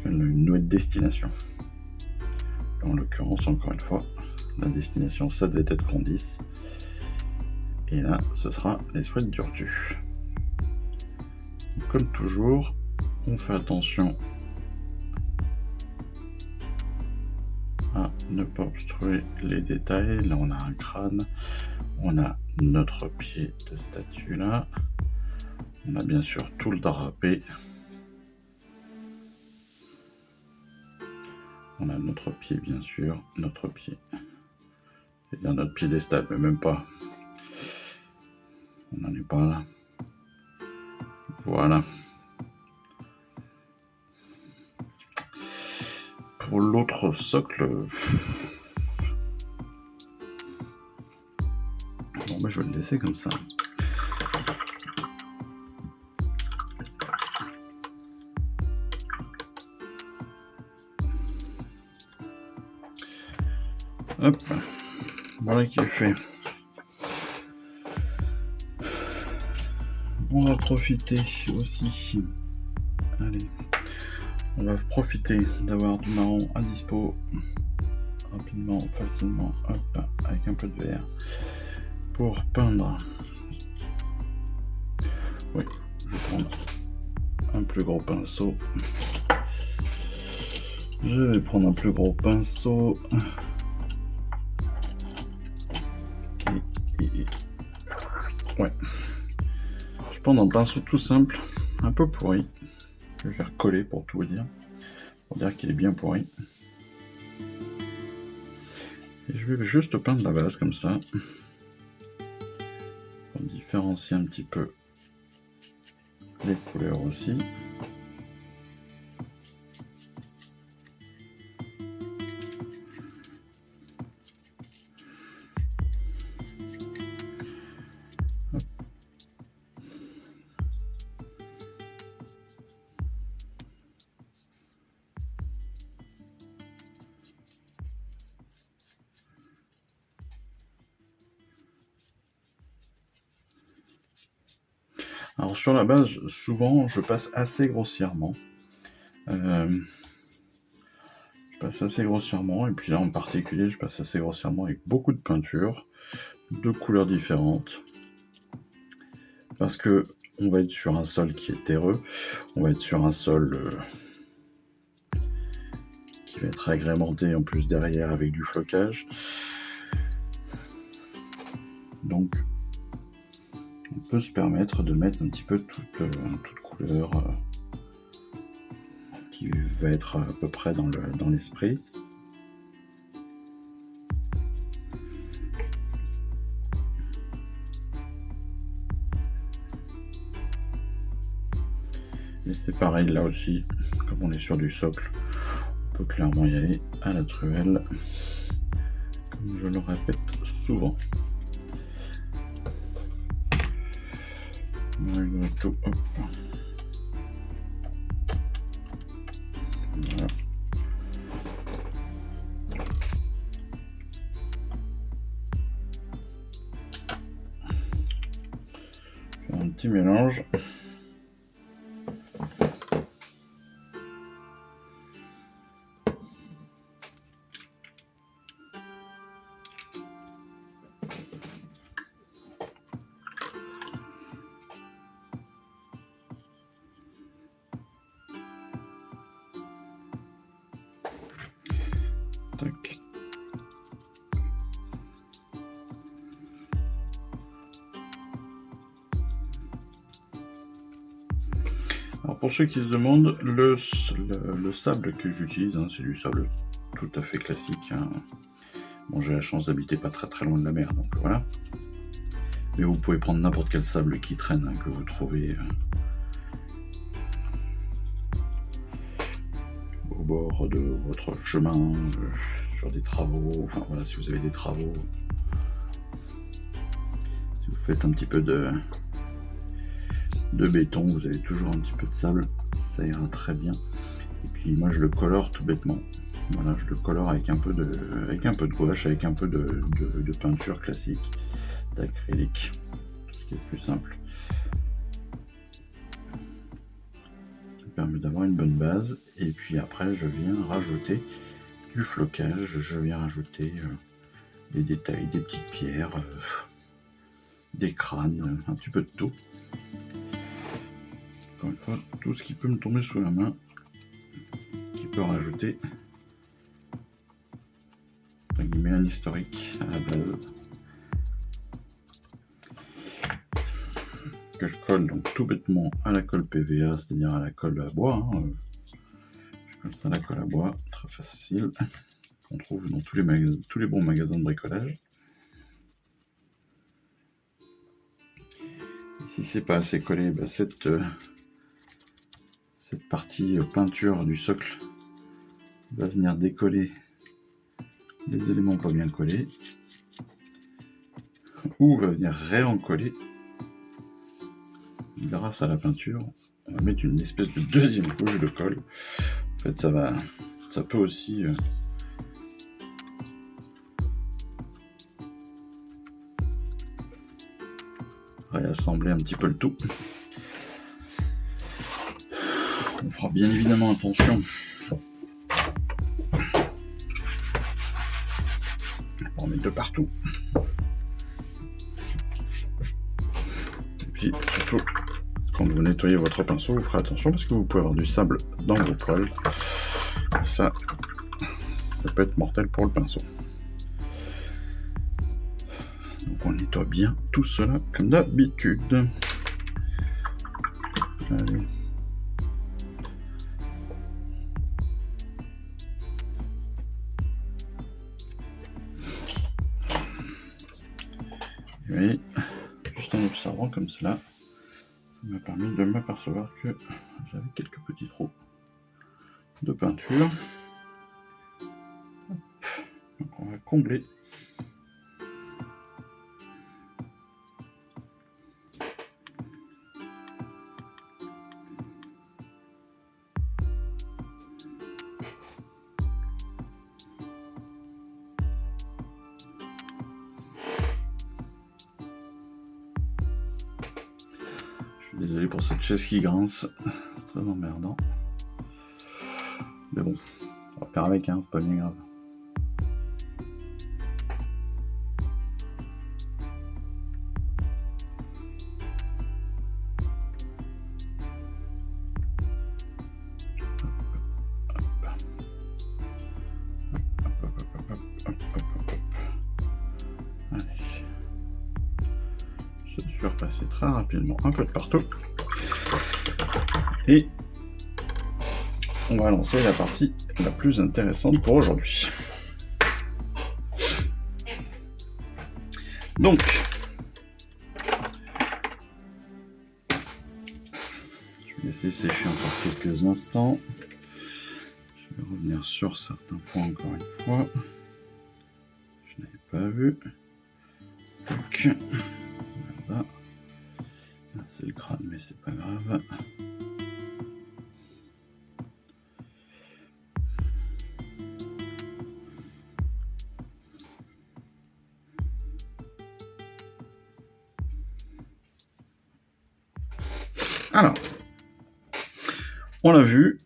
Une nouvelle destination. En l'occurrence, encore une fois, la destination, ça devait être Crondis. Et là, ce sera l'esprit de Durtu. Comme toujours, on fait attention à ne pas obstruer les détails. Là, on a un crâne, on a notre pied de statue là, on a bien sûr tout le drapé, on a notre pied bien sûr, notre pied, c'est-à-dire notre piédestal, mais même pas, on n'en est pas là. Voilà. Pour l'autre socle, bon, bah, je vais le laisser comme ça. Hop, voilà qui est fait. On va profiter aussi. Allez, on va profiter d'avoir du marron à dispo rapidement, facilement, hop, avec un peu de vert pour peindre. Oui, je vais prendre un plus gros pinceau Je vais prendre un plus gros pinceau. Ouais. Je prends un pinceau tout simple, un peu pourri. Je vais recoller pour tout vous dire. Pour dire qu'il est bien pourri. Et je vais juste peindre la base comme ça. Pour différencier un petit peu les couleurs aussi. Alors sur la base, souvent je passe assez grossièrement. Je passe assez grossièrement, et puis là en particulier je passe assez grossièrement avec beaucoup de peinture, de couleurs différentes. Parce que on va être sur un sol qui est terreux, on va être sur un sol qui va être agrémenté en plus derrière avec du flocage. Donc on peut se permettre de mettre un petit peu toute couleur qui va être à peu près dans l'esprit. Et c'est pareil là aussi, comme on est sur du socle, on peut clairement y aller à la truelle, comme je le répète souvent. Malgré tout, hop. Voilà. Faire un petit mélange. Tac. Alors pour ceux qui se demandent, le sable que j'utilise, hein, c'est du sable tout à fait classique. Hein. Bon, j'ai la chance d'habiter pas très loin de la mer, donc voilà. Mais vous pouvez prendre n'importe quel sable qui traîne, hein, que vous trouvez au bord de votre chemin, sur des travaux, enfin voilà, si vous avez des travaux, si vous faites un petit peu de béton, vous avez toujours un petit peu de sable, ça ira très bien. Et puis moi je le colore tout bêtement. Voilà, je le colore avec un peu de gouache, avec un peu de peinture classique, d'acrylique, tout ce qui est plus simple. Ça permet d'avoir une bonne base. Et puis après je viens rajouter du flocage, je viens rajouter des détails, des petites pierres, des crânes, un petit peu de tout. Encore une fois, tout ce qui peut me tomber sous la main, qui peut rajouter un historique à la base. Que je colle donc tout bêtement à la colle PVA, c'est-à-dire à la colle à bois. Hein. Je colle ça à la colle à bois, très facile, qu'on trouve dans tous les bons magasins de bricolage. Et si c'est pas assez collé, bah cette partie peinture du socle va venir décoller les éléments pas bien collés, ou va venir réencoller grâce à la peinture. On va mettre une espèce de deuxième couche de colle. En fait, ça peut aussi réassembler un petit peu le tout. On fera bien évidemment attention à en mettre de partout. Et puis surtout quand vous nettoyez votre pinceau, vous ferez attention parce que vous pouvez avoir du sable dans vos poils. Ça peut être mortel pour le pinceau. Donc on nettoie bien tout cela comme d'habitude. Allez. Oui, juste en observant comme cela, ça m'a permis de m'apercevoir que j'avais quelques petits trous de peinture. Donc on va combler. Je suis désolé pour cette chaise qui grince, c'est très emmerdant. Mais bon, on va faire avec, hein, c'est pas bien grave. Allez. Je suis repassé très rapidement un peu de partout. Et on va lancer la partie la plus intéressante pour aujourd'hui. Donc, je vais laisser sécher encore quelques instants. Je vais revenir sur certains points encore une fois. Je n'avais pas vu. Donc, voilà. C'est le crâne, mais c'est pas grave. Alors, on l'a vu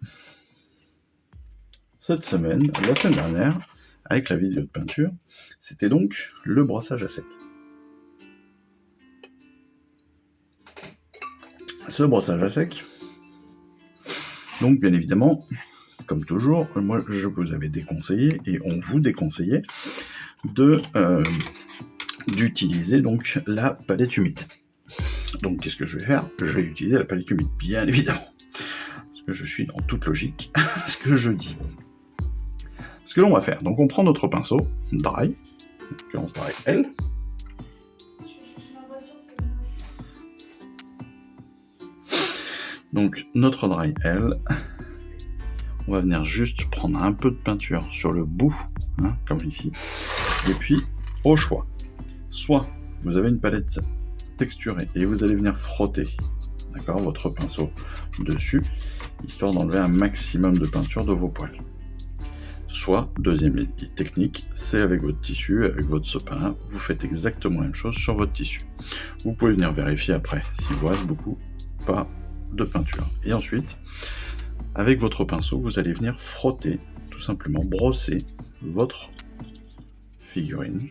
cette semaine, la semaine dernière, avec la vidéo de peinture, c'était donc le brossage à sec. Ce brossage à sec, donc bien évidemment, comme toujours, moi je vous avais déconseillé, et on vous déconseillait, d'utiliser donc la palette humide. Donc qu'est-ce que je vais faire? Je vais utiliser la palette humide, bien évidemment. Parce que je suis dans toute logique, ce que je dis. Ce que l'on va faire, donc on prend notre pinceau, dry, en l'occurrence dry L. Donc notre dry L, on va venir juste prendre un peu de peinture sur le bout, hein, comme ici, et puis au choix. Soit vous avez une palette texturée et vous allez venir frotter, d'accord, votre pinceau dessus, histoire d'enlever un maximum de peinture de vos poils. Soit, deuxième technique, c'est avec votre tissu, avec votre sopalin, vous faites exactement la même chose sur votre tissu. Vous pouvez venir vérifier après s'il vous reste beaucoup, pas de peinture. Et ensuite, avec votre pinceau, vous allez venir frotter, tout simplement brosser votre figurine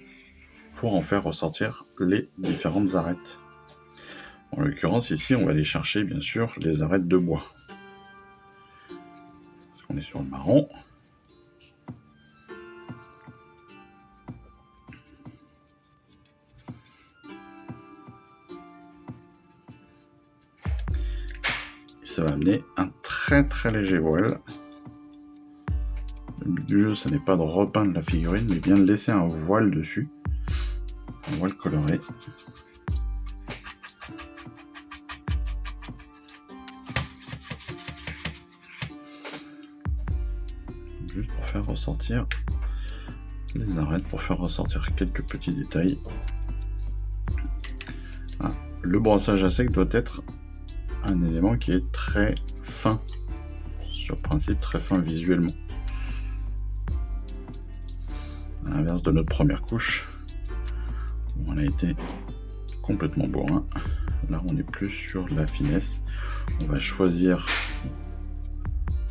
pour en faire ressortir les différentes arêtes. En l'occurrence, ici, on va aller chercher, bien sûr, les arêtes de bois. Parce qu'on est sur le marron. Ça va amener un très très léger voile. Le but du jeu, ce n'est pas de repeindre la figurine, mais bien de laisser un voile dessus. Un voile coloré. Juste pour faire ressortir les arêtes, pour faire ressortir quelques petits détails. Voilà. Le brossage à sec doit être un élément qui est très fin, sur principe très fin visuellement. À l'inverse de notre première couche, où on a été complètement bourrin, là on est plus sur la finesse. On va choisir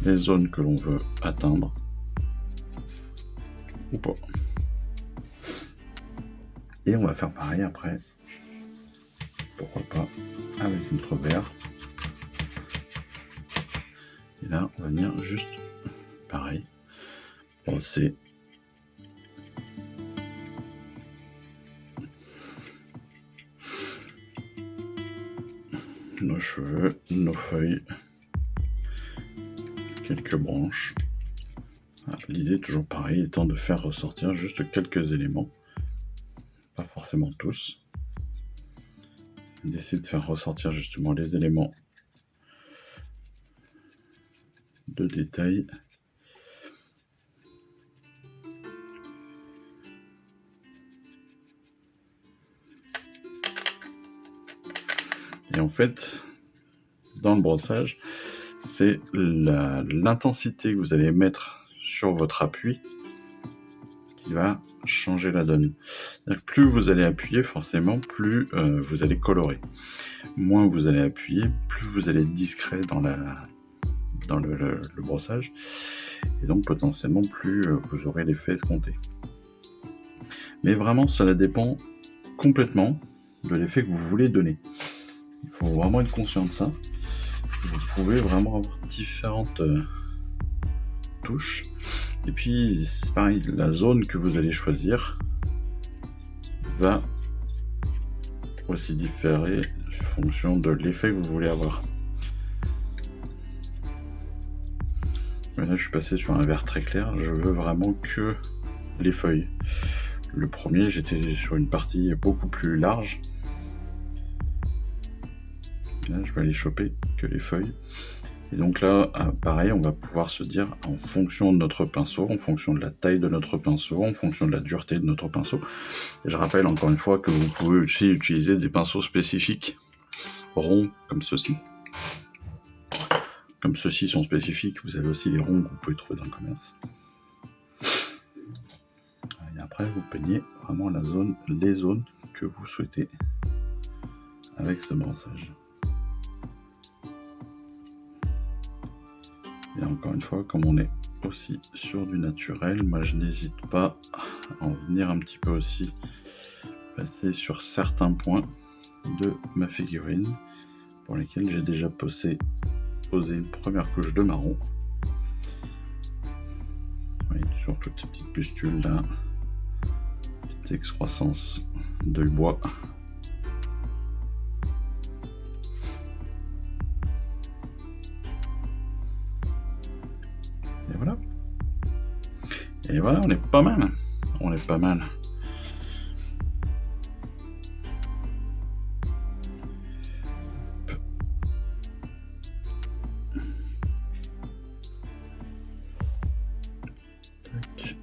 les zones que l'on veut atteindre, ou pas. Et on va faire pareil après, pourquoi pas, avec notre verre. là, on va venir juste, pareil, brosser. Nos cheveux, nos feuilles, quelques branches. L'idée, toujours pareil, étant de faire ressortir juste quelques éléments, pas forcément tous, d'essayer de faire ressortir justement les éléments de détail. Et en fait, dans le brossage, c'est l'intensité que vous allez mettre sur votre appui qui va changer la donne. C'est-à-dire que plus vous allez appuyer, forcément, plus vous allez colorer. Moins vous allez appuyer, plus vous allez être discret dans le brossage. Et donc, potentiellement, plus vous aurez l'effet escompté. Mais vraiment, cela dépend complètement de l'effet que vous voulez donner. Il faut vraiment être conscient de ça. Vous pouvez vraiment avoir différentes touches. Et puis, c'est pareil, la zone que vous allez choisir va aussi différer en fonction de l'effet que vous voulez avoir. Mais là, je suis passé sur un vert très clair. Je veux vraiment que les feuilles. Le premier, j'étais sur une partie beaucoup plus large. Là, je vais aller choper que les feuilles. Et donc là, pareil, on va pouvoir se dire en fonction de notre pinceau, en fonction de la taille de notre pinceau, en fonction de la dureté de notre pinceau. Et je rappelle encore une fois que vous pouvez aussi utiliser des pinceaux spécifiques, ronds comme ceci. Comme ceux-ci sont spécifiques, vous avez aussi les ronds que vous pouvez trouver dans le commerce. Et après, vous peignez vraiment les zones que vous souhaitez avec ce brossage. Et encore une fois, comme on est aussi sur du naturel, moi je n'hésite pas à en venir un petit peu aussi passer sur certains points de ma figurine pour lesquels j'ai déjà posé une première couche de marron. Oui, sur toutes ces petites pustules là, petite excroissance de bois. Et voilà. Et voilà, on est pas mal. On est pas mal. Tac.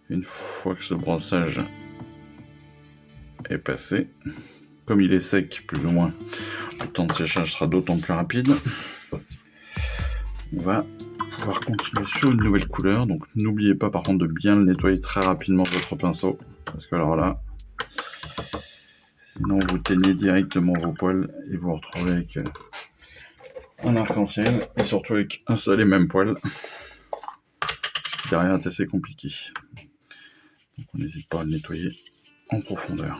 Une fois que ce brossage est passé, comme il est sec plus ou moins, le temps de séchage sera d'autant plus rapide. On va pouvoir continuer sur une nouvelle couleur. Donc n'oubliez pas par contre de bien le nettoyer très rapidement votre pinceau, parce que alors là, sinon vous teignez directement vos poils et vous vous retrouvez avec un arc-en-ciel et surtout avec un seul et même poil. Ce qui derrière est assez compliqué. Donc on n'hésite pas à le nettoyer en profondeur.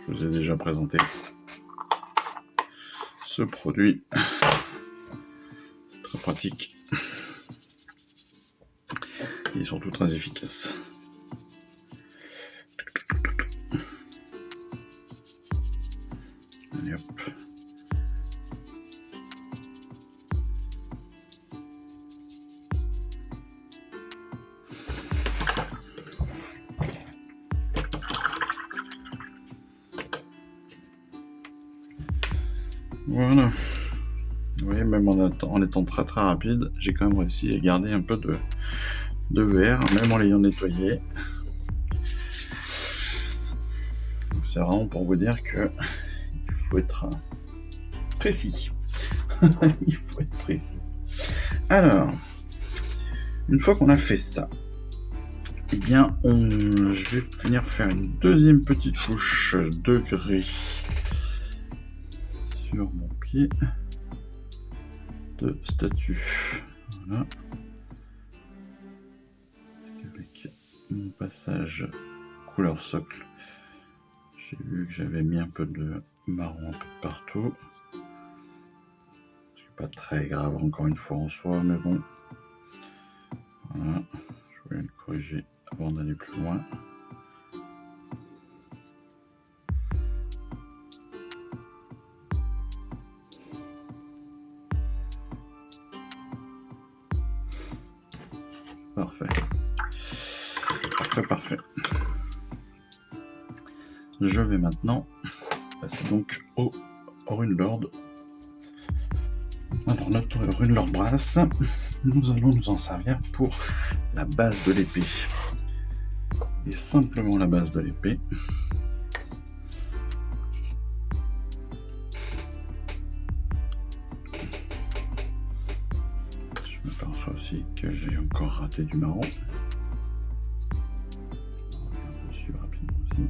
Je vous ai déjà présenté ce produit. C'est très pratique et surtout très efficace. Allez hop. Voilà. Vous voyez, même en étant très très rapide, j'ai quand même réussi à garder un peu de verre, même en l'ayant nettoyé. C'est vraiment pour vous dire que il faut être précis. Il faut être précis. Alors, une fois qu'on a fait ça, eh bien, je vais venir faire une deuxième petite couche de gris sur mon pied de statut. Voilà. Avec mon passage couleur socle, j'ai vu que j'avais mis un peu de marron un peu partout. C'est pas très grave encore une fois en soi, mais bon. Voilà, je voulais le corriger avant d'aller plus loin. Parfait. Parfait. Je vais maintenant passer donc au Runelord. Alors notre Runelord Brass, nous allons nous en servir pour la base de l'épée. Et simplement la base de l'épée. Je m'aperçois aussi que j'ai encore raté du marron. On regarde dessus rapidement aussi.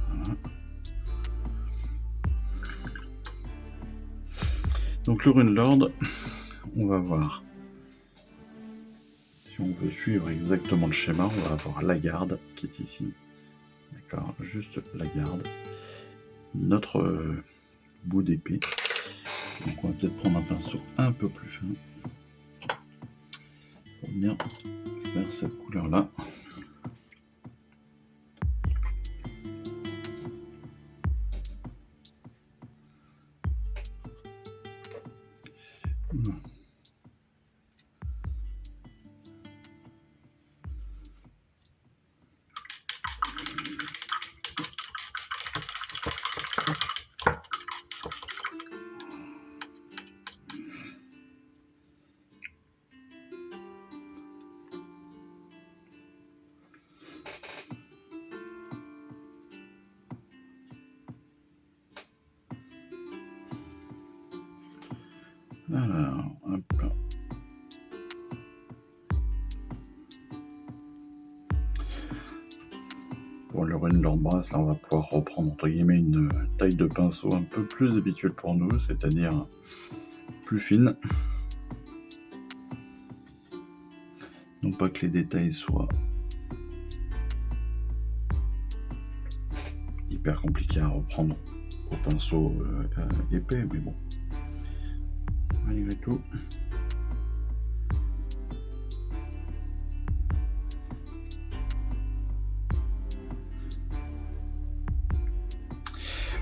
Voilà. Donc le Runelord, on va voir. Si on veut suivre exactement le schéma, on va avoir la garde qui est ici. D'accord, juste la garde. Notre bout d'épée. Donc on va peut-être prendre un pinceau un peu plus fin pour bien faire cette couleur-là. Voilà. Alors, hop. Pour le Runelord Brass, là on va pouvoir reprendre entre guillemets une taille de pinceau un peu plus habituelle pour nous, c'est-à-dire plus fine. Non pas que les détails soient hyper compliqués à reprendre au pinceau épais, mais bon, malgré tout.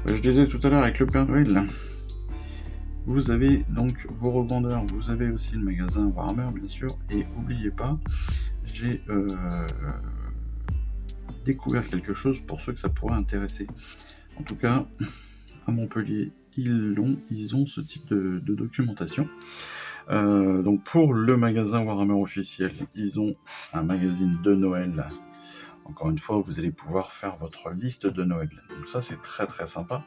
Je disais tout à l'heure avec le Père Noël, vous avez donc vos revendeurs, vous avez aussi le magasin Warhammer bien sûr, et n'oubliez pas, j'ai découvert quelque chose pour ceux que ça pourrait intéresser. En tout cas, à Montpellier, ils ont ce type de documentation. Donc pour le magasin Warhammer officiel, ils ont un magazine de Noël. Encore une fois, vous allez pouvoir faire votre liste de Noël. Donc ça, c'est très très sympa.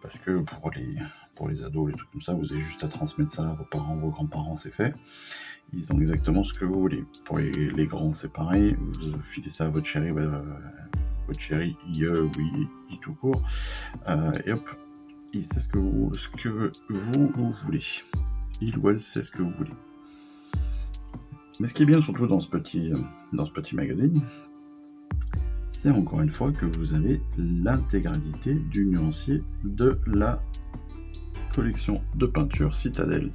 Parce que pour les ados, les trucs comme ça, vous avez juste à transmettre ça à vos parents, vos grands-parents, c'est fait. Ils ont exactement ce que vous voulez. Pour les grands, c'est pareil. Vous filez ça à votre chéri, oui, tout court. Et hop, il sait ce que vous voulez. Il ou elle sait ce que vous voulez. Mais ce qui est bien surtout dans ce petit magazine, c'est encore une fois que vous avez l'intégralité du nuancier de la collection de peinture Citadel.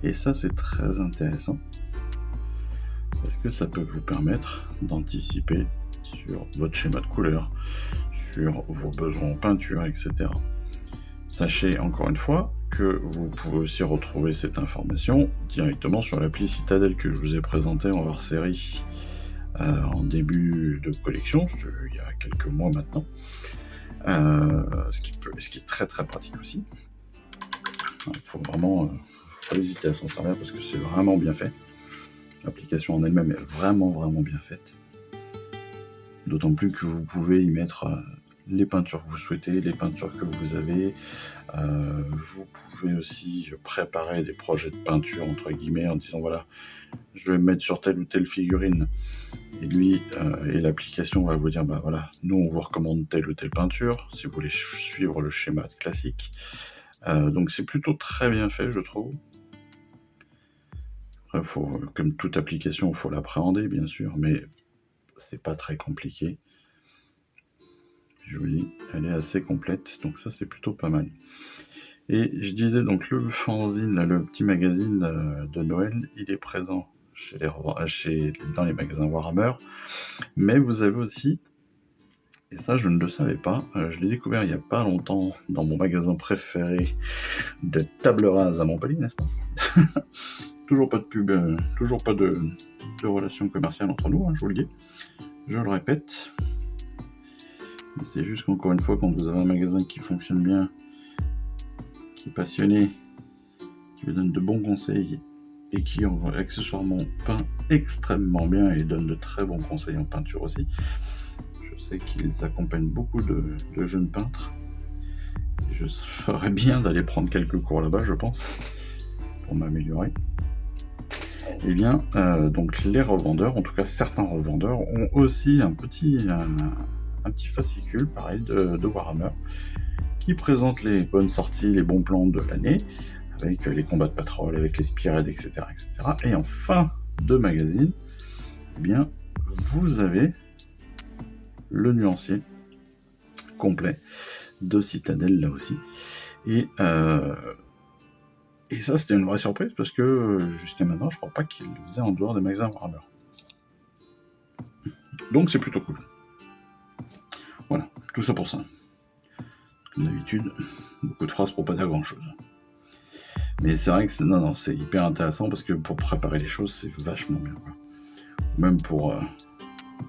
Et ça, c'est très intéressant parce que ça peut vous permettre d'anticiper sur votre schéma de couleur, sur vos besoins en peinture, etc. Sachez encore une fois que vous pouvez aussi retrouver cette information directement sur l'appli Citadel que je vous ai présenté en hors série en début de collection, il y a quelques mois maintenant, ce qui est très très pratique aussi. Il faut vraiment pas hésiter à s'en servir parce que c'est vraiment bien fait. L'application en elle-même est vraiment bien faite. D'autant plus que vous pouvez y mettre les peintures que vous souhaitez, les peintures que vous avez. Vous pouvez aussi préparer des projets de peinture, entre guillemets, en disant voilà, je vais me mettre sur telle ou telle figurine. Et lui, et l'application va vous dire, bah voilà, nous on vous recommande telle ou telle peinture, si vous voulez suivre le schéma classique. Donc c'est plutôt très bien fait, je trouve. Après, comme toute application, il faut l'appréhender, bien sûr, mais c'est pas très compliqué. Je vous dis, elle est assez complète, donc ça c'est plutôt pas mal. Et je disais donc le fanzine, là, le petit magazine de Noël, il est présent dans les magasins Warhammer, mais vous avez aussi, et ça je ne le savais pas, je l'ai découvert il n'y a pas longtemps dans mon magasin préféré de table rase à Montpellier, n'est-ce pas? Toujours pas de pub, toujours pas de relation commerciale entre nous, hein, je vous le dis, je le répète. Mais c'est juste qu'encore une fois, quand vous avez un magasin qui fonctionne bien, qui est passionné, qui vous donne de bons conseils et qui accessoirement peint extrêmement bien et donne de très bons conseils en peinture aussi. Je sais qu'ils accompagnent beaucoup de jeunes peintres. Et je ferais bien d'aller prendre quelques cours là-bas, je pense, pour m'améliorer. Eh bien, donc les revendeurs, en tout cas certains revendeurs, ont aussi un petit fascicule, pareil, de Warhammer, qui présente les bonnes sorties, les bons plans de l'année, avec les combats de patrol, avec les spearheads, etc., etc. Et en fin de magazine, eh bien, vous avez le nuancier complet de Citadel, là aussi. Et ça, c'était une vraie surprise, parce que jusqu'à maintenant, je crois pas qu'il le faisait en dehors des magasins Warhammer. Donc c'est plutôt cool. Voilà, tout ça pour ça. Comme d'habitude, beaucoup de phrases pour pas dire grand-chose. Mais c'est vrai que c'est hyper intéressant, parce que pour préparer les choses, c'est vachement bien, quoi. Même pour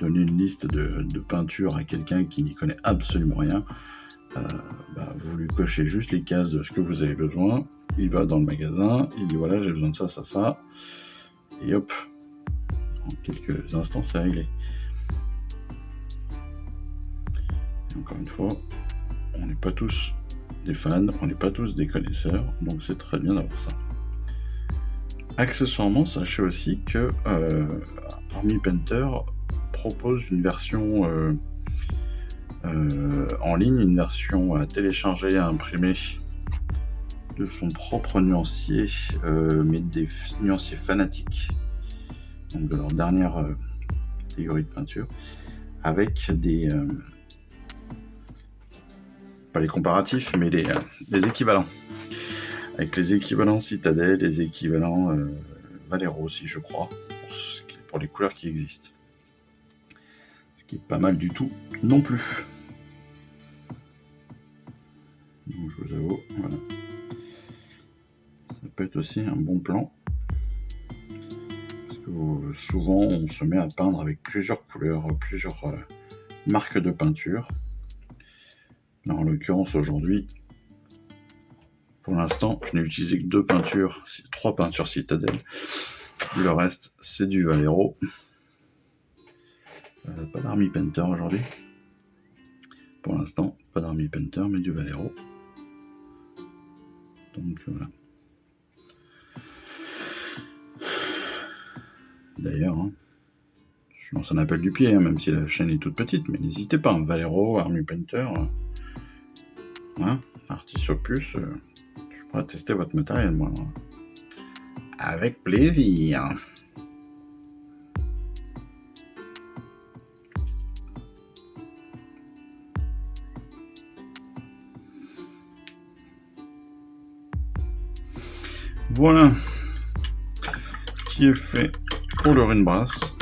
donner une liste de peintures à quelqu'un qui n'y connaît absolument rien, vous lui cochez juste les cases de ce que vous avez besoin, il va dans le magasin, il dit voilà, j'ai besoin de ça, ça, ça, et hop, en quelques instants, c'est réglé. Et encore une fois, on n'est pas tous des fans, on n'est pas tous des connaisseurs, donc c'est très bien d'avoir ça. Accessoirement, sachez aussi que Army Painter propose une version en ligne, une version à télécharger, à imprimer de son propre nuancier, mais des nuanciers fanatiques, donc de leur dernière catégorie de peinture, avec des pas les comparatifs, mais les équivalents, avec les équivalents Citadel, les équivalents Valero aussi, je crois, pour les couleurs qui existent. Ce qui est pas mal du tout non plus. Donc je vous avoue, voilà. Ça peut être aussi un bon plan. Parce que souvent on se met à peindre avec plusieurs couleurs, plusieurs marques de peinture. Là, en l'occurrence aujourd'hui, pour l'instant, je n'ai utilisé que 3 peintures Citadel. Le reste, c'est du Valero. Pas d'Army Painter aujourd'hui. Pour l'instant, pas d'Army Painter, mais du Valero. Donc voilà. D'ailleurs, je lance un appel du pied, même si la chaîne est toute petite, mais n'hésitez pas, Valero, Army Painter, Artis Opus, je pourrais tester votre matériel, moi. Avec plaisir. Voilà qui est fait pour le Rinbrass.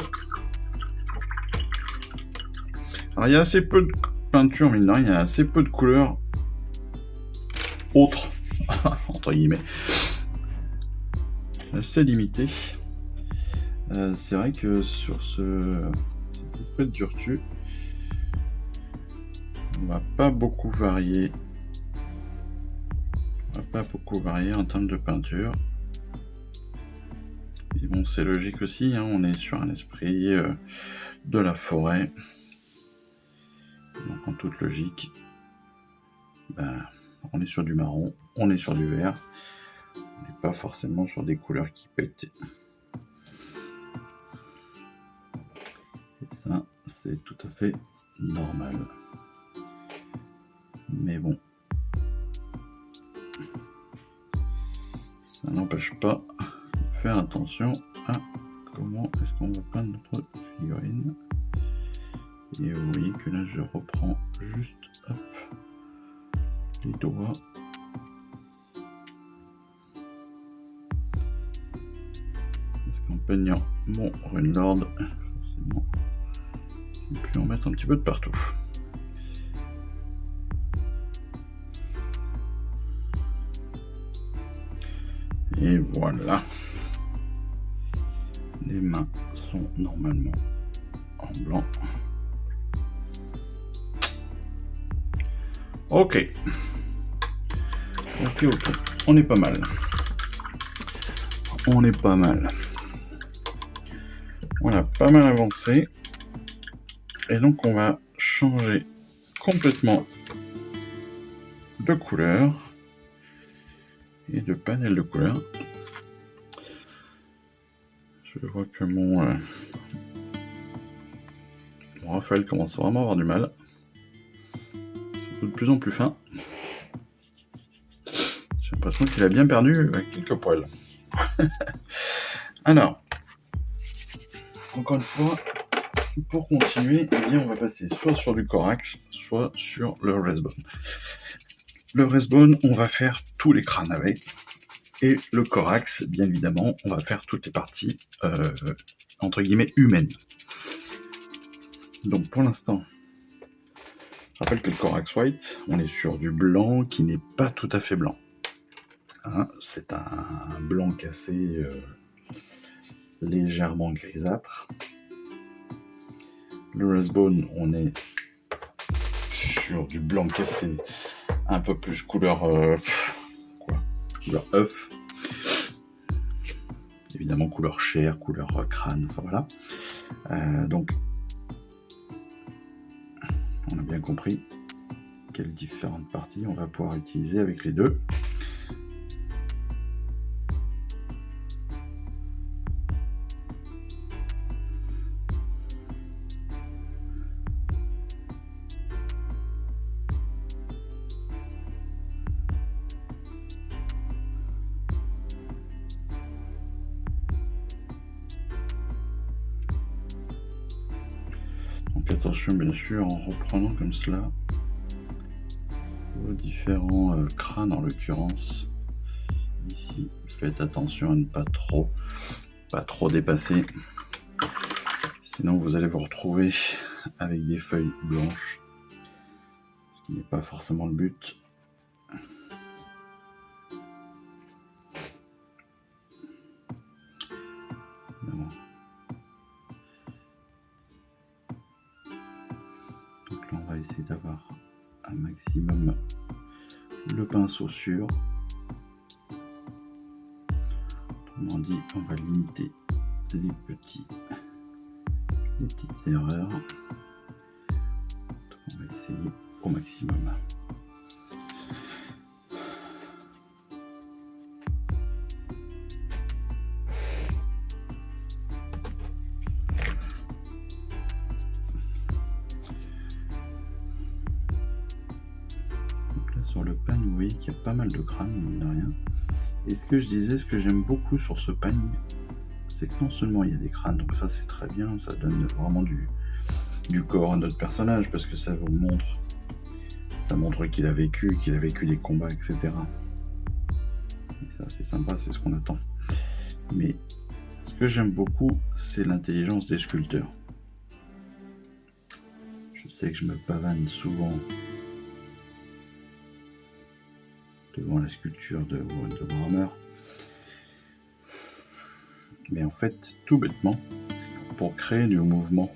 Alors il y a assez peu de peinture, mine de rien, il y a assez peu de couleurs autres, entre guillemets. Assez limité. C'est vrai que sur cet esprit de Durtu, on va pas beaucoup varier. En termes de peinture. Et bon, c'est logique aussi, on est sur un esprit de la forêt. Donc en toute logique, on est sur du marron, on est sur du vert, on n'est pas forcément sur des couleurs qui pètent. Et ça, c'est tout à fait normal. Mais bon, ça n'empêche pas de faire attention à comment est-ce qu'on va peindre notre figurine. Et vous voyez que là, je reprends juste les doigts. Parce qu'en peignant mon Runelord, forcément, j'ai pu en mettre un petit peu de partout. Et voilà. Les mains sont normalement en blanc. Ok. Ok. On est pas mal. On est pas mal. Voilà, pas mal avancé. Et donc on va changer complètement de couleur et de panel de couleurs. Je vois que mon Raphaël commence vraiment à avoir du mal. Surtout de plus en plus fin. J'ai l'impression qu'il a bien perdu quelques poils. Alors, encore une fois, pour continuer, eh bien, on va passer soit sur du Corax, soit sur le Resbone. Le Resbone, on va faire tous les crânes avec. Et le Corax, bien évidemment, on va faire toutes les parties, entre guillemets, humaines. Donc pour l'instant, je rappelle que le Corax White, on est sur du blanc qui n'est pas tout à fait blanc. Hein, c'est un blanc cassé légèrement grisâtre. Le Resbone, on est sur du blanc cassé un peu plus couleur couleur œuf. Évidemment couleur chair, couleur crâne, enfin voilà. Donc on a bien compris quelles différentes parties on va pouvoir utiliser avec les deux. Donc attention bien sûr en reprenant comme cela vos différents crânes en l'occurrence. Ici, faites attention à ne pas trop dépasser. Sinon vous allez vous retrouver avec des feuilles blanches. Ce qui n'est pas forcément le but. Donc là on va essayer d'avoir un maximum le pinceau sûr. Autrement dit, on va limiter les petites erreurs. Donc on va essayer au maximum. Donc là sur le pagne, vous voyez qu'il y a pas mal de crânes, mine de rien. Et ce que je disais, ce que j'aime beaucoup sur ce pagne, c'est que non seulement il y a des crânes, donc ça c'est très bien, ça donne vraiment du corps à notre personnage, parce que ça vous montre, qu'il a vécu des combats, etc. Et ça c'est sympa, c'est ce qu'on attend. Mais ce que j'aime beaucoup, c'est l'intelligence des sculpteurs. Je sais que je me pavane souvent devant la sculpture de Warhammer. Mais en fait, tout bêtement, pour créer du mouvement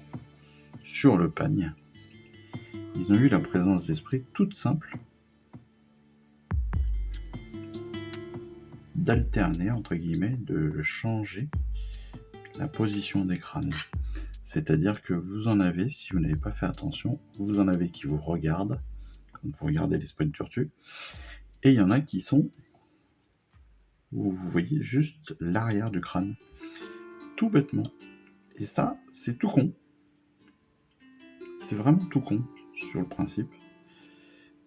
sur le pagne, ils ont eu la présence d'esprit toute simple d'alterner, entre guillemets, de changer la position des crânes. C'est-à-dire que vous en avez, si vous n'avez pas fait attention, vous en avez qui vous regardent, quand vous regardez l'esprit de Tortue, et il y en a qui sont où vous voyez juste l'arrière du crâne, tout bêtement. Et ça, c'est tout con. C'est vraiment tout con sur le principe,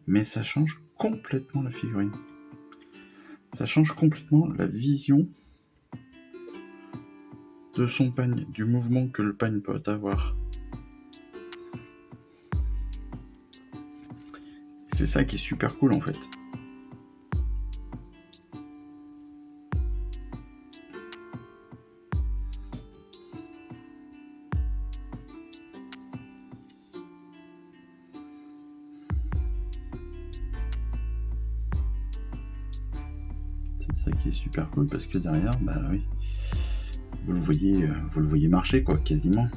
mais ça change complètement la figurine. Ça change complètement la vision de son pagne, du mouvement que le pagne peut avoir. C'est ça qui est super cool en fait. C'est ça qui est super cool parce que derrière, bah oui, vous le voyez marcher quoi, quasiment.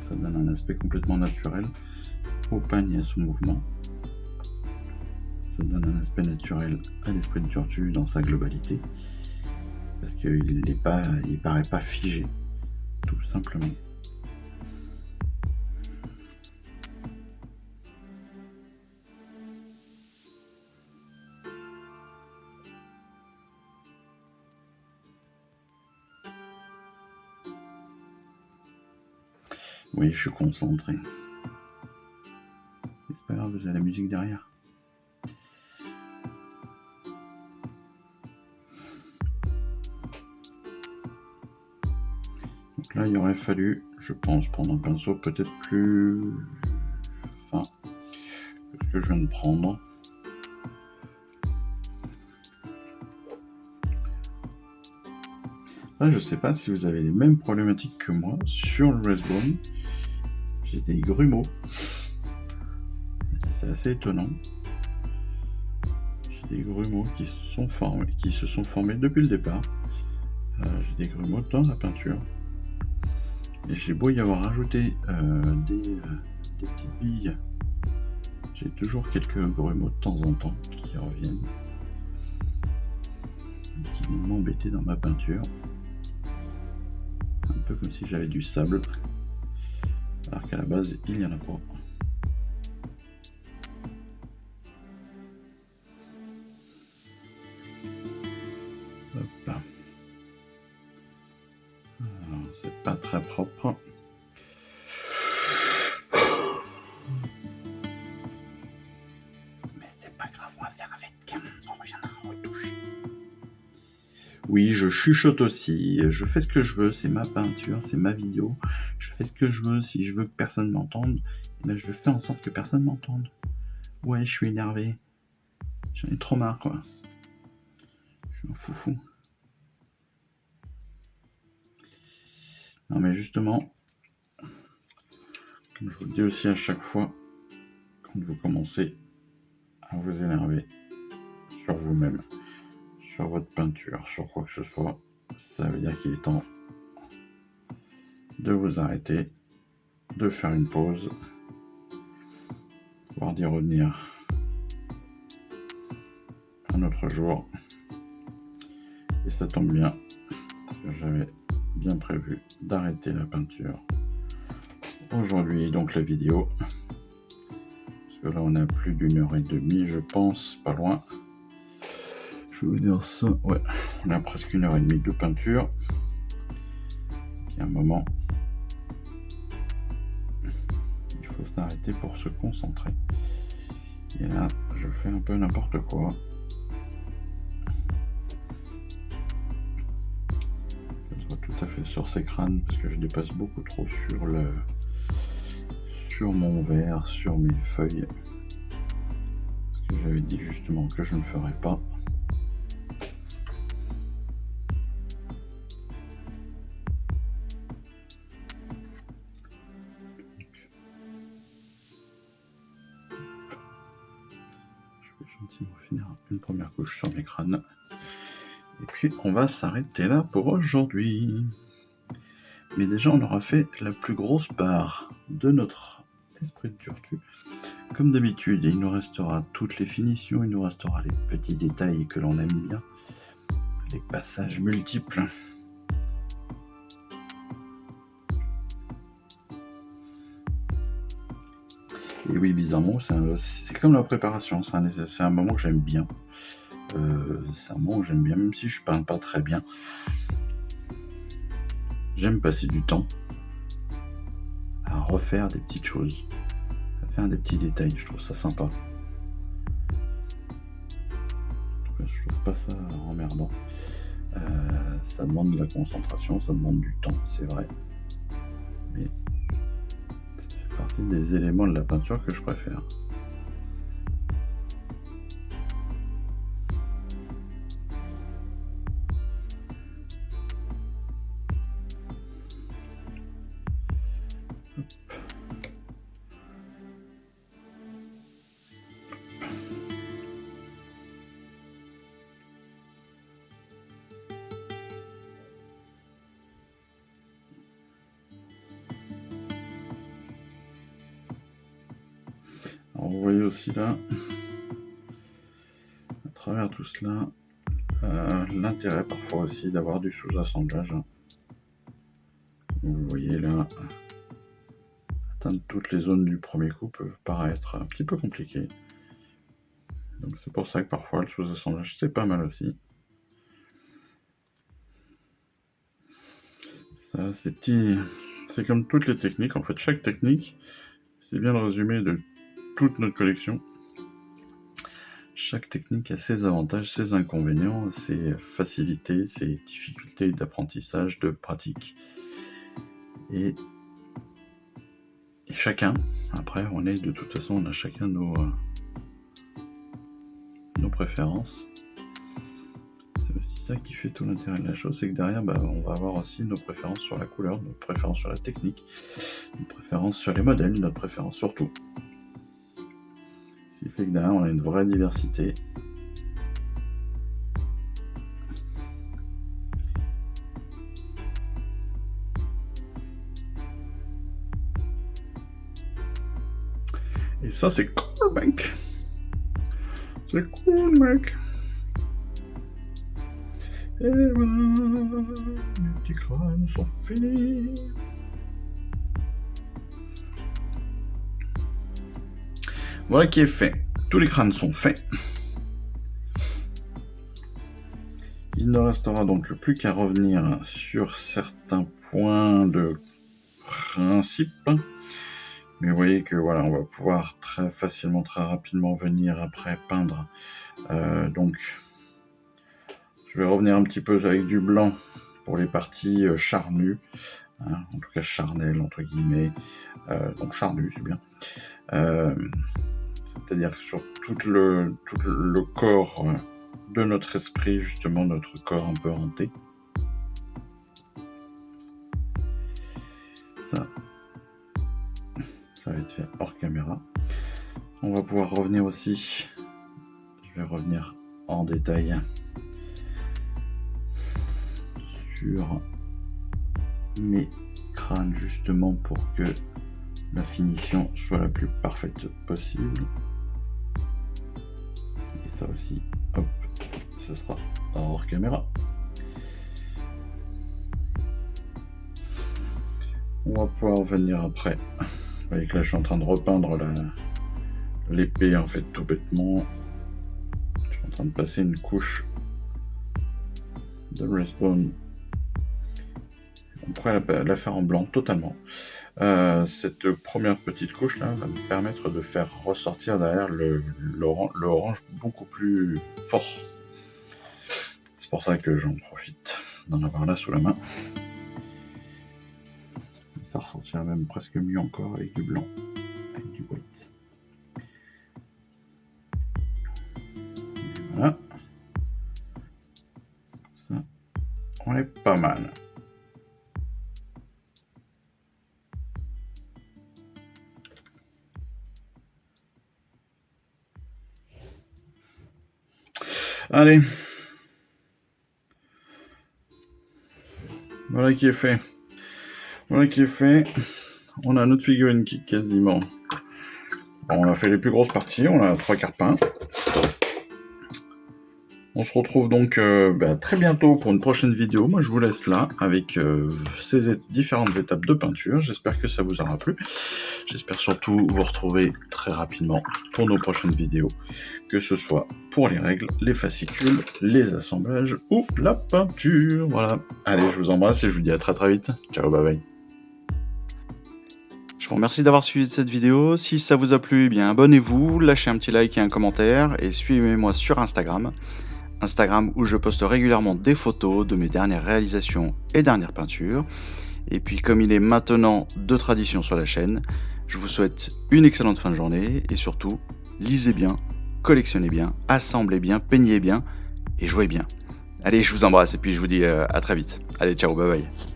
Ça donne un aspect complètement naturel au pagne et à son mouvement. Ça donne un aspect naturel à l'esprit de Tortue dans sa globalité. Parce qu'il paraît pas figé, tout simplement. Oui, je suis concentré. C'est pas grave, vous avez la musique derrière. Donc là, il aurait fallu, je pense, prendre un pinceau peut-être plus fin que ce que je viens de prendre. Là, je sais pas si vous avez les mêmes problématiques que moi sur le Raceborn. J'ai des grumeaux. C'est assez étonnant. J'ai des grumeaux qui se sont formés depuis le départ. J'ai des grumeaux dans la peinture. Et j'ai beau y avoir rajouté des petites billes, j'ai toujours quelques grumeaux de temps en temps qui reviennent, qui viennent m'embêter dans ma peinture. Un peu comme si j'avais du sable, alors qu'à la base il n'y en a pas. Hop là. Alors, c'est pas très propre. Mais c'est pas grave, on va faire avec. On reviendra retoucher. Oui, je chuchote aussi, je fais ce que je veux, c'est ma peinture, c'est ma vidéo, je fais ce que je veux, si je veux que personne m'entende, ben je fais en sorte que personne m'entende. Ouais, je suis énervé, j'en ai trop marre quoi. Je suis un foufou. Non mais justement, comme je vous le dis aussi à chaque fois, quand vous commencez à vous énerver sur vous-même, sur votre peinture, sur quoi que ce soit, ça veut dire qu'il est temps de vous arrêter, de faire une pause, voire d'y revenir un autre jour. Et ça tombe bien, parce que j'avais bien prévu d'arrêter la peinture aujourd'hui, donc la vidéo. Parce que là on a plus d'1h30, je pense, pas loin. Je vais vous dire ça, ouais, on a presque 1h30 de peinture. Il y a un moment, il faut s'arrêter pour se concentrer. Et là, je fais un peu n'importe quoi. Ça se voit tout à fait sur ces crânes parce que je dépasse beaucoup trop sur mon verre, sur mes feuilles. Parce que j'avais dit justement que je ne ferais pas. Gentiment finir une première couche sur mes crânes et puis on va s'arrêter là pour aujourd'hui. Mais déjà on aura fait la plus grosse part de notre esprit de Tortue. Comme d'habitude, il nous restera toutes les finitions, il nous restera les petits détails que l'on aime bien, les passages multiples. Et oui, bizarrement, c'est comme la préparation, c'est un moment que j'aime bien. C'est un moment que j'aime bien, même si je peins pas très bien. J'aime passer du temps à refaire des petites choses, à faire des petits détails, je trouve ça sympa. En tout cas, je trouve pas ça emmerdant. Ça demande de la concentration, ça demande du temps, c'est vrai. Mais ça fait partie des éléments de la peinture que je préfère. Alors, vous voyez aussi là, à travers tout cela, l'intérêt parfois aussi d'avoir du sous-assemblage. Vous voyez là, atteindre toutes les zones du premier coup peut paraître un petit peu compliqué. Donc c'est pour ça que parfois le sous-assemblage c'est pas mal aussi. Ça, c'est comme toutes les techniques, en fait. Chaque technique, c'est bien le résumé de toute notre collection. Chaque technique a ses avantages, ses inconvénients, ses facilités, ses difficultés d'apprentissage, de pratique. Et chacun, après, de toute façon, on a chacun nos préférences. C'est aussi ça qui fait tout l'intérêt de la chose, c'est que derrière, on va avoir aussi nos préférences sur la couleur, nos préférences sur la technique, nos préférences sur les modèles, notre préférence sur tout. Ce qui fait que derrière, on a une vraie diversité. Et ça, c'est cool, mec. C'est cool, mec. Et voilà, mes petits crânes sont finis. Voilà qui est fait. Tous les crânes sont faits. Il ne restera donc plus qu'à revenir sur certains points de principe. Mais vous voyez que voilà, on va pouvoir très facilement, très rapidement venir après peindre. Donc, je vais revenir un petit peu avec du blanc pour les parties charnues, hein, en tout cas charnelles entre guillemets. Donc charnu, c'est bien. C'est-à-dire sur tout le corps de notre esprit, justement, notre corps un peu hanté. Ça va être fait hors caméra. On va pouvoir revenir aussi, je vais revenir en détail sur mes crânes, justement pour que la finition soit la plus parfaite possible. Et ça aussi, hop, ce sera hors caméra. On va pouvoir venir après. Vous voyez que là je suis en train de repeindre l'épée, en fait, tout bêtement. Je suis en train de passer une couche de Respawn. On pourrait la faire en blanc totalement. Cette première petite couche là va me permettre de faire ressortir derrière l'orange beaucoup plus fort. C'est pour ça que j'en profite d'en avoir là sous la main. Ça ressortira même presque mieux encore avec du blanc, avec du white. Et voilà. Ça, on est pas mal. Allez. Voilà qui est fait. Voilà qui est fait. On a notre figurine qui est quasiment Bon, on a fait les plus grosses parties, on a 3/4 peint. On se retrouve donc très bientôt pour une prochaine vidéo. Moi, je vous laisse là avec ces différentes étapes de peinture. J'espère que ça vous aura plu. J'espère surtout vous retrouver très rapidement pour nos prochaines vidéos, que ce soit pour les règles, les fascicules, les assemblages ou la peinture. Voilà. Allez, je vous embrasse et je vous dis à très vite. Ciao, bye bye. Je vous remercie d'avoir suivi cette vidéo. Si ça vous a plu, eh bien abonnez-vous, lâchez un petit like et un commentaire et suivez-moi sur Instagram où je poste régulièrement des photos de mes dernières réalisations et dernières peintures. Et puis comme il est maintenant de tradition sur la chaîne, je vous souhaite une excellente fin de journée et surtout, lisez bien, collectionnez bien, assemblez bien, peignez bien et jouez bien. Allez, je vous embrasse et puis je vous dis à très vite. Allez, ciao, bye bye.